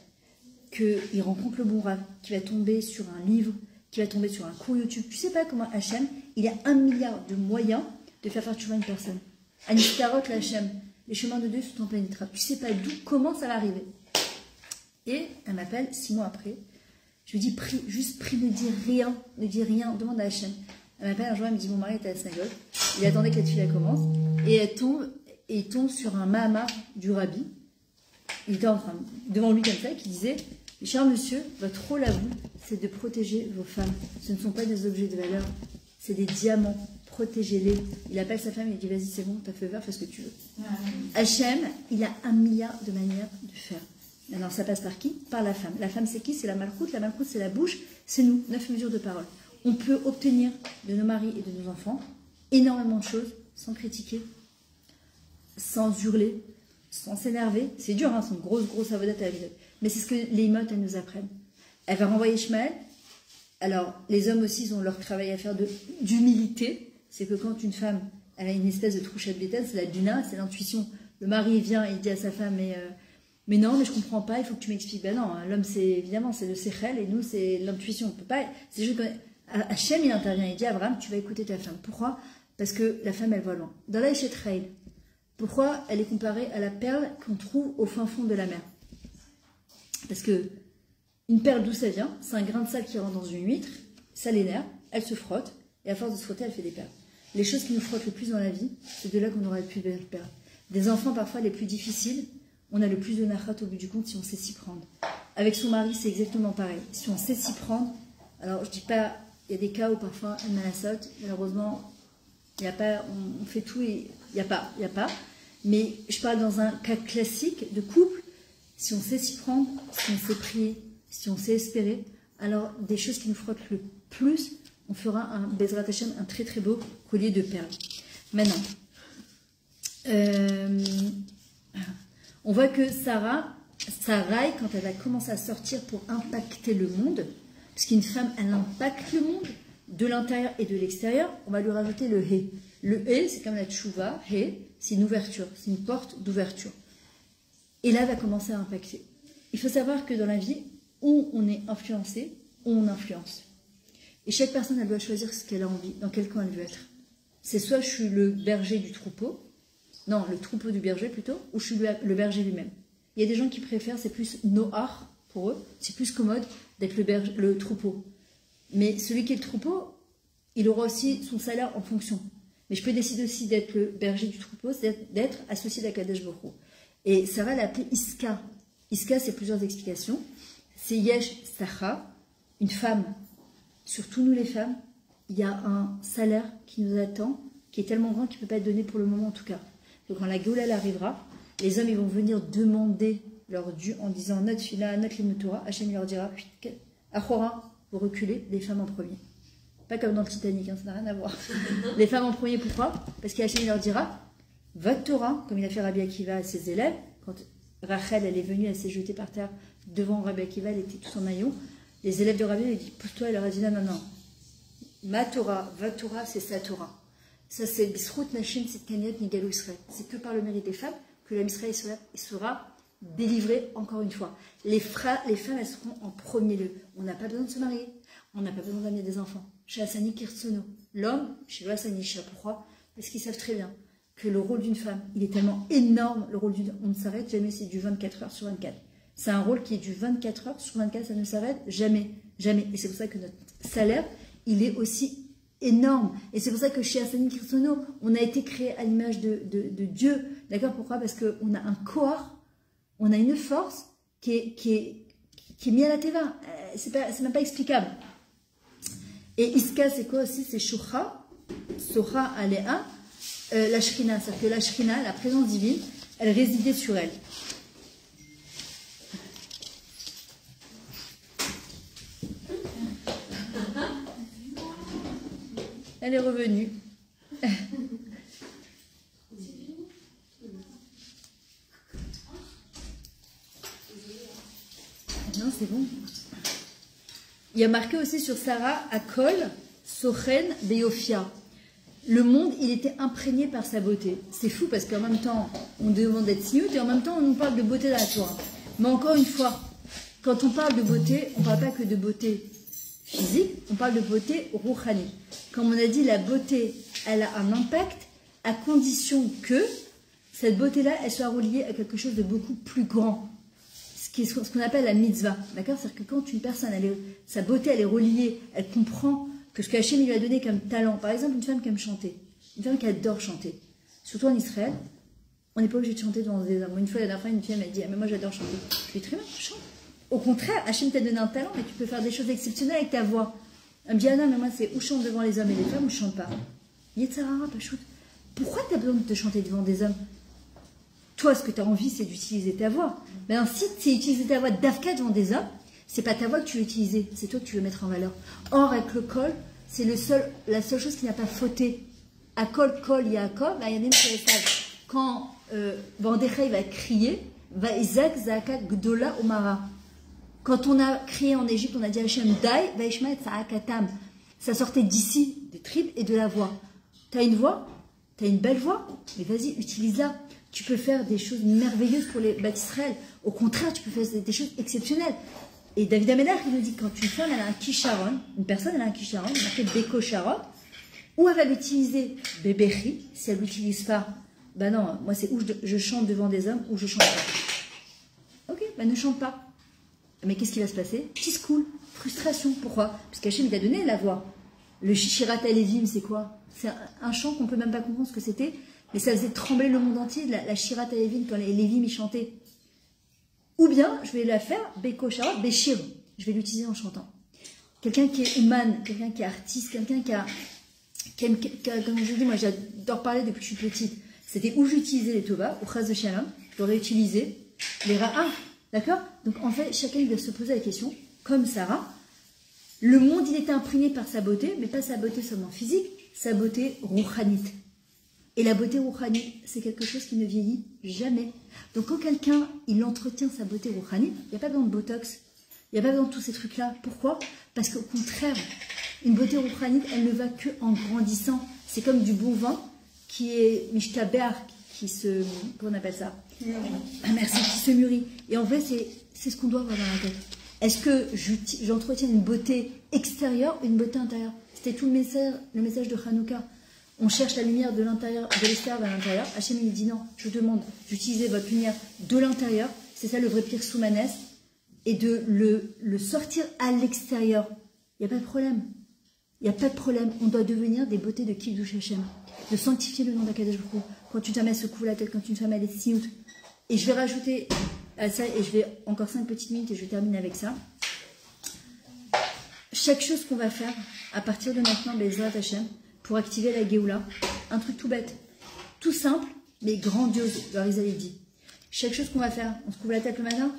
qu'il rencontre le bon rave, qui va tomber sur un livre, qui va tomber sur un cours YouTube. Tu sais pas comment Hachem, il a 1 milliard de moyens de faire tchouva à une personne. Anistarot, Hachem, les chemins de Dieu sont en pleine étrape. Tu sais pas d'où, comment ça va arriver. Et elle m'appelle 6 mois après. Je lui dis, prie, juste prie, ne dis rien, demande à Hachem. Elle m'appelle un jour, elle me dit, mon mari était à la synagogue. Il attendait que la tuile commence. Et il tombe sur un mahamar du rabbi. Il était en train, devant lui comme ça, qui disait, cher monsieur, votre rôle à vous, c'est de protéger vos femmes. Ce ne sont pas des objets de valeur, c'est des diamants. Protégez-les. Il appelle sa femme et il dit, vas-y, c'est bon, t'as fait fais ce que tu veux. Hachem, il a 1 milliard de manières de faire. Alors ça passe par qui? Par la femme. La femme, c'est qui? C'est la malchoute. La malchoute, c'est la bouche. C'est nous, 9 mesures de parole. On peut obtenir de nos maris et de nos enfants énormément de choses sans critiquer, sans hurler, sans s'énerver. C'est dur, hein, c'est une grosse avodate à la vie. Mais c'est ce que les imotes, elles nous apprennent. Elle va renvoyer Shmaël. Alors, les hommes aussi, ils ont leur travail à faire d'humilité. C'est que quand une femme, elle a une espèce de trouchette bétail, c'est la duna, c'est l'intuition. Le mari vient et il dit à sa femme, mais non, mais je comprends pas, il faut que tu m'expliques. Ben non, l'homme, c'est évidemment, c'est le sechel et nous, c'est l'intuition. On peut pas. C'est juste que Hachem, il intervient, il dit à Abraham, tu vas écouter ta femme. Pourquoi? Parce que la femme, elle voit loin. Dans la Eshet Raïl, pourquoi elle est comparée à la perle qu'on trouve au fin fond de la mer? Parce que une perle, d'où ça vient? C'est un grain de sable qui rentre dans une huître, ça l'énerve, elle se frotte, et à force de se frotter, elle fait des perles. Les choses qui nous frottent le plus dans la vie, c'est de là qu'on aura le plus belles perles. Des enfants, parfois, les plus difficiles, on a le plus de nachat au bout du compte si on sait s'y prendre. Avec son mari, c'est exactement pareil. Si on sait s'y prendre, alors je dis pas, il y a des cas où parfois, elle m'a la saute, malheureusement, il n'y a pas, on fait tout et il n'y a pas. Mais je parle dans un cas classique de couple, si on sait s'y prendre, si on sait prier, si on sait espérer, alors des choses qui nous frottent le plus, on fera un Bezrat Hashem, un très très beau collier de perles. Maintenant, on voit que Sarai, quand elle va commencer à sortir pour impacter le monde, parce qu'une femme, elle impacte le monde, de l'intérieur et de l'extérieur, on va lui rajouter le He. Le He, c'est comme la tchouva, He, c'est une ouverture, c'est une porte d'ouverture. Et là, elle va commencer à impacter. Il faut savoir que dans la vie, où on est influencé, où on influence. Et chaque personne, elle doit choisir ce qu'elle a envie, dans quel camp elle veut être. C'est soit je suis le berger du troupeau, non, le troupeau du berger plutôt, ou je suis le berger lui-même. Il y a des gens qui préfèrent, c'est plus nohar pour eux, c'est plus commode d'être le troupeau. Mais celui qui est le troupeau, il aura aussi son salaire en fonction. Mais je peux décider aussi d'être le berger du troupeau, c'est d'être associé à Kadesh Baruch Hu. Et ça va l'appeler Iska. Iska, c'est plusieurs explications. C'est Yesh Sacha, une femme. Surtout nous les femmes, il y a un salaire qui nous attend, qui est tellement grand qu'il ne peut pas être donné pour le moment en tout cas. Donc quand la Géoula elle arrivera, les hommes ils vont venir demander leur dû en disant notre fila, notre limoutora. Hachem leur dira, Achora, vous reculez, les femmes en premier. Pas comme dans le Titanic, hein, ça n'a rien à voir. Les femmes en premier, pourquoi? Parce qu'Hachem leur dira, votre Torah, comme il a fait Rabbi Akiva à ses élèves, quand Rachel elle est venue, elle s'est jetée par terre devant Rabbi Akiva, elle était tous en maillot. Les élèves de Rabbi, ils disent, pousse-toi, elle leur a dit, non. Ma Torah, votre Torah, c'est sa Torah. Ça, c'est Bisrout Nashim, c'est Kanyat Nigalou Israël. C'est que par le mérite des femmes que l'homme Israël sera délivré encore une fois. Les femmes, elles seront en premier lieu. On n'a pas besoin de se marier. On n'a pas besoin d'amener des enfants. Chez Hassani Kirtsono, l'homme, chez Hassani Isha, pourquoi? Parce qu'ils savent très bien que le rôle d'une femme, il est tellement énorme, le rôle d'une on ne s'arrête jamais, c'est du 24 heures sur 24. C'est un rôle qui est du 24 heures sur 24, ça ne s'arrête jamais, jamais. Et c'est pour ça que notre salaire, il est aussi énorme. Et c'est pour ça que chez Hassani Kirtsono, on a été créé à l'image de Dieu. D'accord? Pourquoi? Parce qu'on a un corps, on a une force qui est mise à la teva. C'est même pas explicable. Et Iska, c'est quoi aussi? C'est Shoucha, Socha Alea, la Shrina. C'est-à-dire que la Shrina, la présence divine, elle résidait sur elle. Elle est revenue. Non, c'est bon. Il y a marqué aussi sur Sarah, Akol, Sochen, Beofia. Le monde, il était imprégné par sa beauté. C'est fou parce qu'en même temps, on demande d'être siout et en même temps, on nous parle de beauté dans la Torah. Mais encore une fois, quand on parle de beauté, on ne parle pas que de beauté physique, on parle de beauté rouhani. Comme on a dit, la beauté, elle a un impact à condition que cette beauté-là, elle soit reliée à quelque chose de beaucoup plus grand. Ce qu'on appelle la mitzvah, d'accord? C'est-à-dire que quand une personne, sa beauté, elle est reliée, elle comprend que ce qu'Hachem lui a donné comme talent, par exemple une femme qui aime chanter, une femme qui adore chanter, surtout en Israël, on n'est pas obligé de chanter devant des hommes. Une fois, la dernière fois, une fille m'a dit, ah, mais moi j'adore chanter. Je dis, très bien, chante. Au contraire, Hachem t'a donné un talent, mais tu peux faire des choses exceptionnelles avec ta voix. Elle me dit, ah non, mais moi c'est ou chante devant les hommes et les femmes ou je chante pas. Yetzarara, Pachout, pourquoi tu as besoin de te chanter devant des hommes? Toi, ce que tu as envie, c'est d'utiliser ta voix. Mais si tu utilises ta voix d'Afka devant des hommes, c'est pas ta voix que tu veux utiliser, c'est toi que tu veux mettre en valeur. Or, avec le kol, c'est la seule chose qui n'a pas fauté. À kol, il y a un kol, il y a une quand Bandechai va crier, va Isaac, Zaka, Gdola, Omara. Quand on a crié en Égypte, on a dit Hachem Dai, va Ishmael, Saakatam. Ça sortait d'ici, des tripes et de la voix. Tu as une voix, tu as une belle voix, mais vas-y, utilise-la. Tu peux faire des choses merveilleuses pour les Beth Israël. Au contraire, tu peux faire des choses exceptionnelles. Et David Améler, il nous dit que quand une femme, elle a un kisharon, une personne, elle a un kisharon, elle a marqué Beko Sharon, ou elle va l'utiliser Bébéri, si elle ne l'utilise pas, ben non, moi c'est où je chante devant des hommes, ou je chante pas. Ok, ben ne chante pas. Mais qu'est-ce qui va se passer? Tiscoul, frustration. Pourquoi? Parce qu'Hachem, il a donné la voix. Le Shirat Alevim, c'est quoi? C'est un chant qu'on ne peut même pas comprendre ce que c'était. Mais ça faisait trembler le monde entier, la Shirat Alevim, quand les Lévim y chantaient. Ou bien, je vais la faire, Beko Sharat, Béchir. Je vais l'utiliser en chantant. Quelqu'un qui est humain, quelqu'un qui est artiste, quelqu'un qui aime, comme je dis, moi j'adore parler depuis que je suis petite. C'était où j'utilisais les Tova, ou Chaz de Shalom, je l'aurais utilisé, les Ra'a, d'accord? Donc en fait, chacun il doit se poser la question, comme Sarah, le monde il était imprégné par sa beauté, mais pas sa beauté seulement physique, sa beauté rouhanite. Et la beauté rouhanite, c'est quelque chose qui ne vieillit jamais. Donc quand quelqu'un, il entretient sa beauté rouhanite, il n'y a pas besoin de botox, il n'y a pas besoin de tous ces trucs-là. Pourquoi? Parce qu'au contraire, une beauté rouhanite, elle ne va que en grandissant. C'est comme du bon vin qui est mishtaber, qui se... Comment on appelle ça? Ah, merci, qui se mûrit. Et en fait, c'est ce qu'on doit avoir dans la tête. Est-ce que j'entretiens une beauté extérieure ou une beauté intérieure? C'était tout le message de Hanouka. On cherche la lumière de l'intérieur, de l'extérieur vers l'intérieur. Hachem il dit non, je vous demande d'utiliser votre lumière de l'intérieur. C'est ça le vrai pire soumanès. Et de le sortir à l'extérieur. Il n'y a pas de problème. Il n'y a pas de problème. On doit devenir des beautés de Kiddush Hachem. De sanctifier le nom d'Akadosh Baruch Hu. Quand une femme elle secoue la tête, quand une femme elle est siout. Et je vais rajouter à ça, et je vais encore 5 petites minutes et je vais terminer avec ça. Chaque chose qu'on va faire à partir de maintenant, Bezrat Hachem, pour activer la Géoula, un truc tout bête, tout simple, mais grandiose, leur ils avaient dit. Chaque chose qu'on va faire, on se couvre la tête le matin.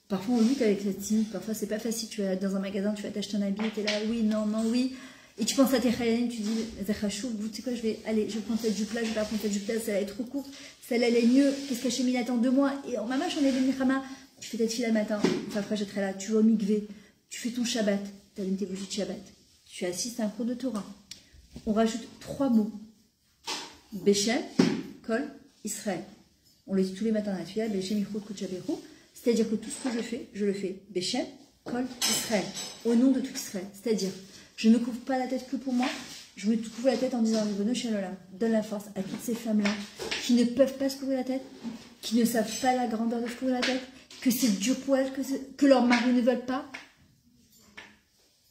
Parfois on lutte avec cette team, parfois c'est pas facile, tu vas dans un magasin, tu vas t'acheter un habit, tu es là, oui, non, non, oui. Et tu penses à tes chayalim, tu dis, Zachachou, tu sais quoi, je vais prendre cette jupe-là, je vais pas prendre cette jupe-là, ça va être trop court, celle-là elle est mieux, qu'est-ce qu'Hachem il attend de moi? Et en maman, j'en ai venu Khama, tu fais ta file le matin, enfin après je serai là, tu vas au mikvé, tu fais ton Shabbat, tu allumes tes bougies de Shabbat, tu assistes à un cours de Torah. on rajoute 3 mots. Beshem, Kol, Israël. On le dit tous les matins à la Tfila, Beshem, Yichud, Kuchaberu. C'est-à-dire que tout ce que je le fais. Beshem, Kol, Israël. Au nom de tout Israël. C'est-à-dire, je ne me couvre pas la tête que pour moi. Je me couvre la tête en disant, Ribono Shalom, donne la force à toutes ces femmes-là qui ne peuvent pas se couvrir la tête, qui ne savent pas la grandeur de se couvrir la tête, que c'est dur pour elles, que leurs maris ne veulent pas.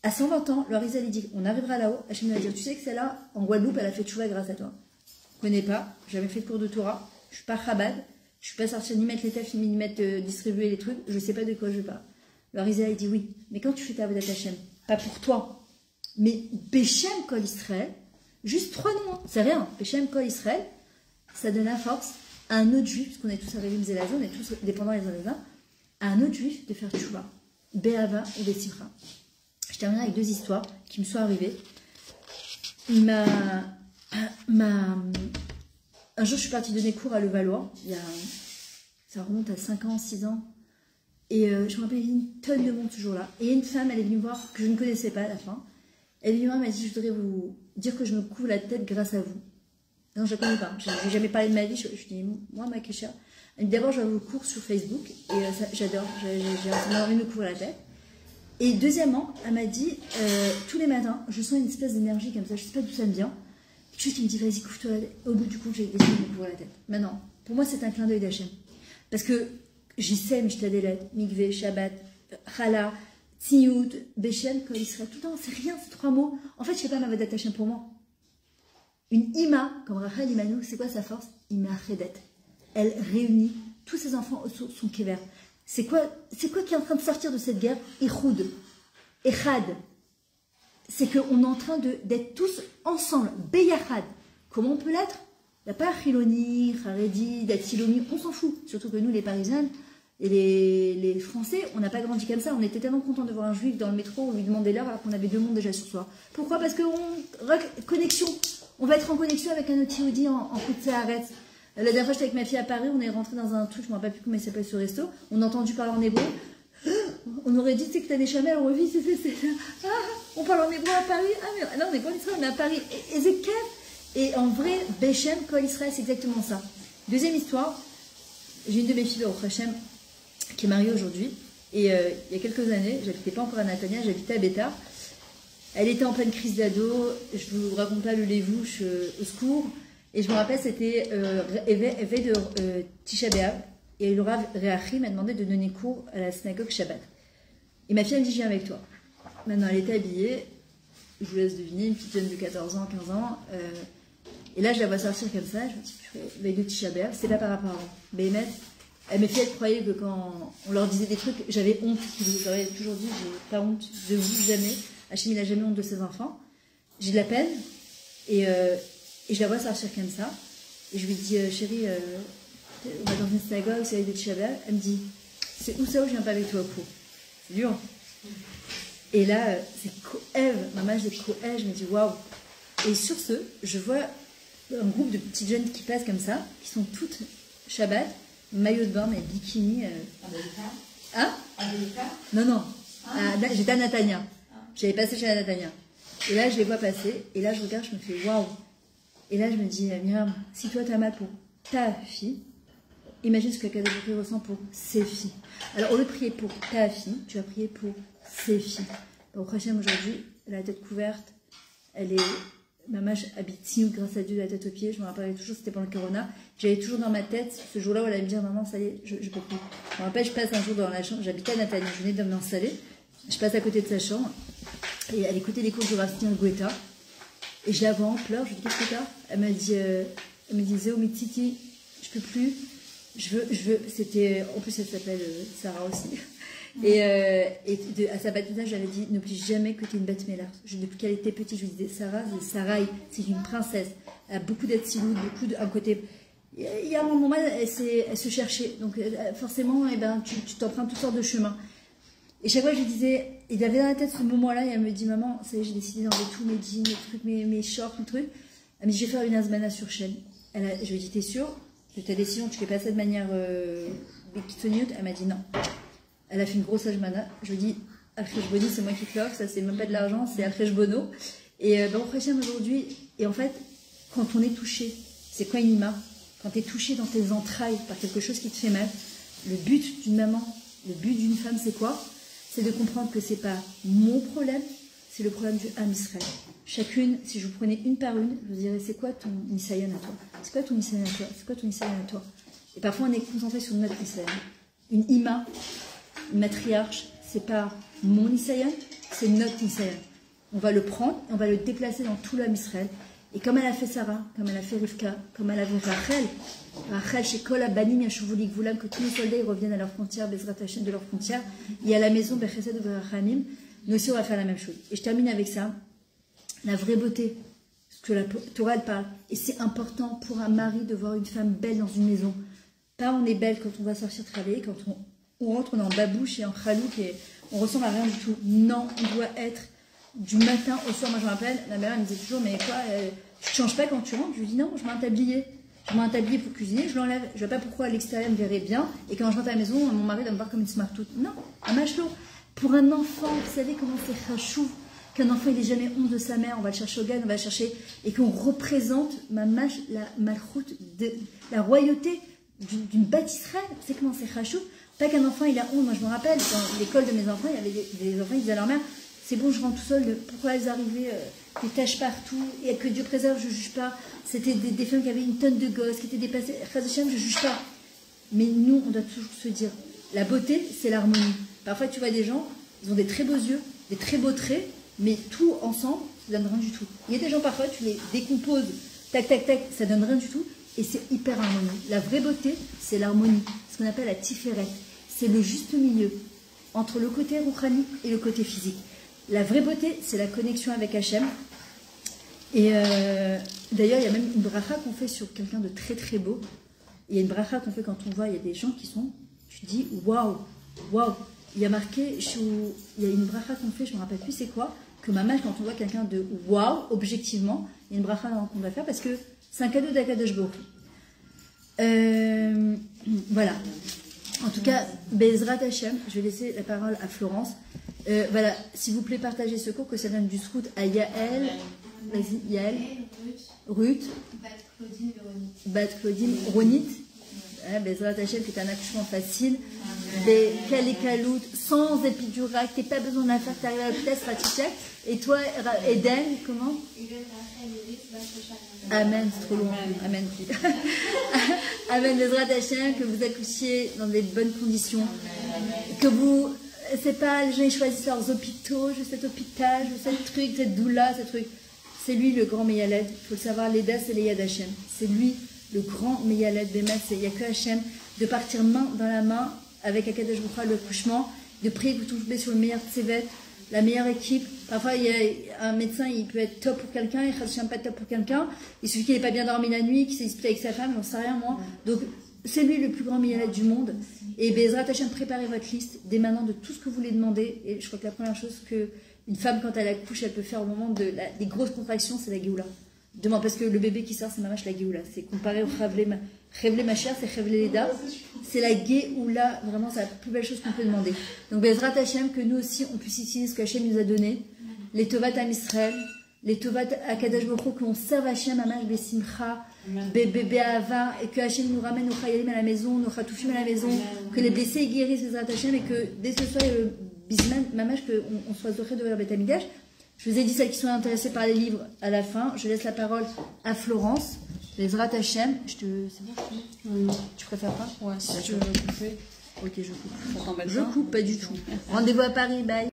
À 120 ans, leur Israël dit, on arrivera là-haut, Hachem va dire, tu sais que celle-là, en Guadeloupe, elle a fait tchouva grâce à toi. Je ne connais pas, jamais fait de cours de Torah, je ne suis pas Chabad, je ne suis pas sortie ni mettre les tafs, ni mettre distribuer les trucs, je ne sais pas de quoi je parle. Leur Israël dit, oui, mais quand tu fais ta Avodat Hachem, pas pour toi, mais Beshem Kol Israël, juste 3 noms, hein, c'est rien, Beshem Kol Israël, ça donne la force à un autre juif, parce qu'on est tous arrivés Mzelazo, on est tous dépendants les uns des uns, à un autre juif de faire tchouva, Be'ava ou Besimcha. Je termine avec 2 histoires qui me sont arrivées. Un jour, je suis partie donner cours à Levallois, ça remonte à 5 ans, 6 ans, et je me rappelle, il y avait une tonne de monde ce jour-là, et une femme, elle est venue me voir, que je ne connaissais pas à la fin, elle est venue me voir, elle m'a dit, je voudrais vous dire que je me couvre la tête grâce à vous. Non, je ne la connais pas, je n'ai jamais parlé de ma vie, je dis, moi, ma Kesha, d'abord, je vais vos cours sur Facebook, et j'adore, j'ai envie de me couvrir la tête. Et deuxièmement, elle m'a dit, tous les matins, je sens une espèce d'énergie comme ça, je ne sais pas d'où ça me vient. Quelque chose qui me dit, vas-y, couvre-toi la tête. Au bout du compte, j'ai décidé de me couvrir la tête. Maintenant, pour moi, c'est un clin d'œil d'Hachem. Parce que j'y sais, Mishtadélet, Mikvé, Shabbat, Chala, Tziout, Beshem, Kol Israël, tout le temps, c'est rien, c'est 3 mots. En fait, je ne sais pas ma Avodat Hachem pour moi. Une Ima, comme Rachel Imanou, c'est quoi sa force? Ima Chedet. Elle réunit tous ses enfants autour de son kéver. C'est quoi qui est en train de sortir de cette guerre? Ichoud, Echad. C'est qu'on est en train d'être tous ensemble, Beyachad. Comment on peut l'être? Il n'y a pas Chiloni, Haredi, Datilomi, on s'en fout. Surtout que nous, les Parisiennes et les Français, on n'a pas grandi comme ça. On était tellement contents de voir un juif dans le métro, on lui demandait l'heure alors qu'on avait 2 mondes déjà sur soi. Pourquoi? Parce connexion. On va être en connexion avec un autre Yehudi en coup de Saharetz. La dernière fois, j'étais avec ma fille à Paris, on est rentré dans un truc, je ne me rappelle plus comment il s'appelle ce resto, on a entendu parler en hébreu. On aurait dit, tu sais que t'as des chamelles, on revit, on parle en hébreu à Paris. Ah, mais non, on n'est pas en Israël, on est à Paris. Et c'est clair. Et en vrai, Beshem, Kol Israël, c'est exactement ça. Deuxième histoire, j'ai une de mes filles au Hachem qui est mariée aujourd'hui. Et il y a quelques années, j'habitais pas encore à Natania, j'habitais à Bétar. Elle était en pleine crise d'ado, je ne vous raconte pas le lévouche, au secours. Et je me rappelle, c'était éveil de Tisha B'Av. Et le Rav Reachi m'a demandé de donner cours à la synagogue Shabbat. Et ma fille, elle me dit, je viens avec toi. Maintenant, elle était habillée. Je vous laisse deviner, une petite jeune de 14 ans, 15 ans. Et là, je la vois sortir comme ça. Je me dis, veille de Tisha B'Av, c'est pas par rapport à Béhémet. Mes filles, elles croyaient que quand on leur disait des trucs, j'avais honte. J'aurais toujours dit, j'ai pas honte de vous, jamais. Hachem, il n'a jamais honte de ses enfants. J'ai de la peine. Et je la vois sortir comme ça. Et je lui dis, chérie, on va dans une synagogue, c'est avec des Tisha B'Av. Elle me dit, c'est où ça où je viens pas avec toi au cours? C'est dur. Et là, c'est Kohev. Maman, j'ai Kohev. Je me dis, waouh. Et sur ce, je vois un groupe de petites jeunes qui passent comme ça, qui sont toutes Shabbat, maillot de bain et bikini. Hein? Non, non. J'étais à Natania. J'avais passé chez la Natania. Et là, je les vois passer. Et là, je regarde, je me fais waouh. Et là, je me dis, Myriam, si toi, t'as mal pour ta fille, imagine ce que Kadosh ressent pour ses filles. Alors, au lieu de prier pour ta fille, tu vas prier pour ses filles. Au prochain aujourd'hui, elle a la tête couverte. Elle est. Maman habite si grâce à Dieu, la tête aux pieds. Je me rappelle toujours, c'était pendant le Corona. J'avais toujours dans ma tête ce jour-là où elle allait me dire, maman, ça y est, je peux plus. Je me rappelle, je passe un jour dans la chambre. J'habitais à Nathalie, je venais de m'installer. Je passe à côté de sa chambre. Et elle écoutait les cours de Rastien Gouetta. Et je la vois en pleurs. Je lui dis, qu'est-ce que t'as? Elle me dit, Zéo Mititi, je peux plus. Je veux. C'était. En plus, elle s'appelle Sarah aussi. Et à sa baptisage, j'avais dit, n'oublie jamais que tu es une bête mélard. Depuis qu'elle était petite, je lui disais, Sarah, Sarai, c'est une princesse. Elle a beaucoup d'atzilout, un côté. Il y a un moment, elle se cherchait. Donc, forcément, tu t'empruntes toutes sortes de chemins. Et chaque fois, je lui disais, il avait dans la tête ce moment-là, et elle me dit, maman, ça y est, j'ai décidé d'enlever tous mes jeans, mes trucs, mes shorts, mes trucs. Elle me dit, je vais faire une azmana sur chaîne. Je lui ai dit, t'es sûre de ta décision, tu fais pas ça de manière kitzoniout? Elle m'a dit non. Elle a fait une grosse azmana. Je lui ai dit, Al-Kheshboni, c'est moi qui te l'offre, ça c'est même pas de l'argent, c'est Al-Kheshbono. Et Baruch Hashem aujourd'hui, et en fait, quand on est touché, c'est quoi une ima? Quand tu es touché dans tes entrailles par quelque chose qui te fait mal, le but d'une maman, le but d'une femme, c'est quoi? C'est de comprendre que c'est pas mon problème, c'est le problème du Ham Israël. Chacune, si je vous prenais une par une, je vous dirais, c'est quoi ton Nisayan à toi? C'est quoi ton Nisayan à toi? C'est quoi ton Nisayan à toi? Et parfois, on est concentré sur notre Nisayan. Une ima, une matriarche, c'est pas mon Nisayan, c'est notre Nisayan. On va le prendre et on va le déplacer dans tout l'homme Israël. Et comme elle a fait Sarah, comme elle a fait Rivka, comme elle a fait Rachel chez Kol Abanim Yashuvuli Gvulam, que tous les soldats ils reviennent à leur frontière, Bezrat Hashem de leur frontière, et à la maison Bechesed Berachamim, nous aussi on va faire la même chose. Et je termine avec ça, la vraie beauté, ce que la Torah elle parle, et c'est important pour un mari de voir une femme belle dans une maison. Pas on est belle quand on va sortir travailler, quand on rentre, on est en babouche et en chalouk et on ressemble à rien du tout. Non, on doit être du matin au soir. Moi je me rappelle, ma mère elle me disait toujours, mais quoi, tu ne changes pas quand tu rentres? Je lui dis non, je mets un tablier. Je mets un tablier pour cuisiner, je l'enlève. Je ne vois pas pourquoi à l'extérieur me verrait bien et quand je rentre à la maison, mon mari va me voir comme une smartout. Non, un machelot. Pour un enfant, vous savez comment c'est rachou qu'un enfant il n'est jamais honte de sa mère, on va le chercher au gars, on va le chercher, et qu'on représente la malchoute, la royauté d'une bâtisse Israël. Vous savez comment c'est rachou? Pas qu'un enfant il a honte. Moi je me rappelle, dans l'école de mes enfants, il y avait des enfants qui disaient à leur mère, c'est bon, je rentre tout seul, pourquoi elles arrivaient des taches partout, et que Dieu préserve, je ne juge pas. C'était des femmes qui avaient une tonne de gosses, qui étaient dépassées, je ne juge pas. Mais nous, on doit toujours se dire, la beauté, c'est l'harmonie. Parfois, tu vois des gens, ils ont des très beaux yeux, des très beaux traits, mais tout ensemble, ça donne rien du tout. Il y a des gens, parfois, tu les décomposes, tac, tac, tac, ça donne rien du tout, et c'est hyper harmonieux. La vraie beauté, c'est l'harmonie, ce qu'on appelle la tiferet. C'est le juste milieu entre le côté rouhani et le côté physique. La vraie beauté, c'est la connexion avec Hachem. Et d'ailleurs, il y a même une bracha qu'on fait sur quelqu'un de très très beau. Il y a une bracha qu'on fait quand on voit, il y a des gens qui sont, tu dis, waouh, waouh. Il y a marqué, il y a une bracha qu'on fait, je ne me rappelle plus c'est quoi, que maman, quand on voit quelqu'un de waouh, objectivement, il y a une bracha qu'on va faire parce que c'est un cadeau d'Akadosh Baruch Hu. Voilà. En tout cas, Bezrat Hashem, je vais laisser la parole à Florence. Voilà, s'il vous plaît, partagez ce cours, que ça donne du scout à Yael, vas-y, Yael, Ruth, Bat Claudine, Ronit, Bezrat Hashem, qui est un accouchement facile, des Kalikalout, sans épidural, que tu n'as pas besoin d'en faire, tu arrives à l'hôpital, c'est pratique. Et toi, Eden, comment? Amen, c'est trop loin. Amen. Amen, Bezrat Hashem, que vous accouchiez dans des bonnes conditions, que vous... C'est pas les gens ils choisissent leurs hôpitaux, je veux cet hôpital, je veux ce truc, cette doula, ce truc. C'est lui le grand Meyaled. Il faut le savoir, l'Eda c'est l'Eyad Hashem. C'est lui le grand Meyaled. Il n'y a que Hashem. De partir main dans la main avec Akadosh Baruch Hu, le couchement, de prier pour tomber sur le meilleur tsevet, la meilleure équipe. Parfois, il y a un médecin, il peut être top pour quelqu'un, il ne pas top pour quelqu'un. Il suffit qu'il n'ait pas bien dormi la nuit, qu'il s'est disputé avec sa femme, j'en sais rien moi. Donc, c'est lui le plus grand Meyaled du monde. Et Bezrat Hashem, préparez votre liste dès maintenant de tout ce que vous voulez demander. Et je crois que la première chose qu'une femme, quand elle accouche, elle peut faire au moment des grosses contractions, c'est la Géoula. Demande, parce que le bébé qui sort, c'est mamash la Géoula. C'est comparé au Chavlé ma chère, c'est Chavlé Leda. C'est la Géoula, vraiment, c'est la plus belle chose qu'on peut demander. Donc Bezrat Hashem, que nous aussi, on puisse utiliser ce que Hashem nous a donné. Les Tovat Am Israël, les Tovat Akadosh Baruch Hu, qu'on serve Hashem, mamash Besimcha, bébé Ava, et que Hashem nous ramène nos Chayalim à la maison, nos Chatoufim à la maison, que les blessés y guérissent, Bezrat Hashem, et que dès ce soir, Bisman, mamash, qu'on soit zoché de voir Beth Amidash. Je vous ai dit celles qui sont intéressées par les livres à la fin. Je laisse la parole à Florence. Bezrat Hashem. C'est bon, tu préfères pas? Ouais, si tu veux couper. Ok, je coupe. Je coupe pas du tout. Rendez-vous à Paris, bye.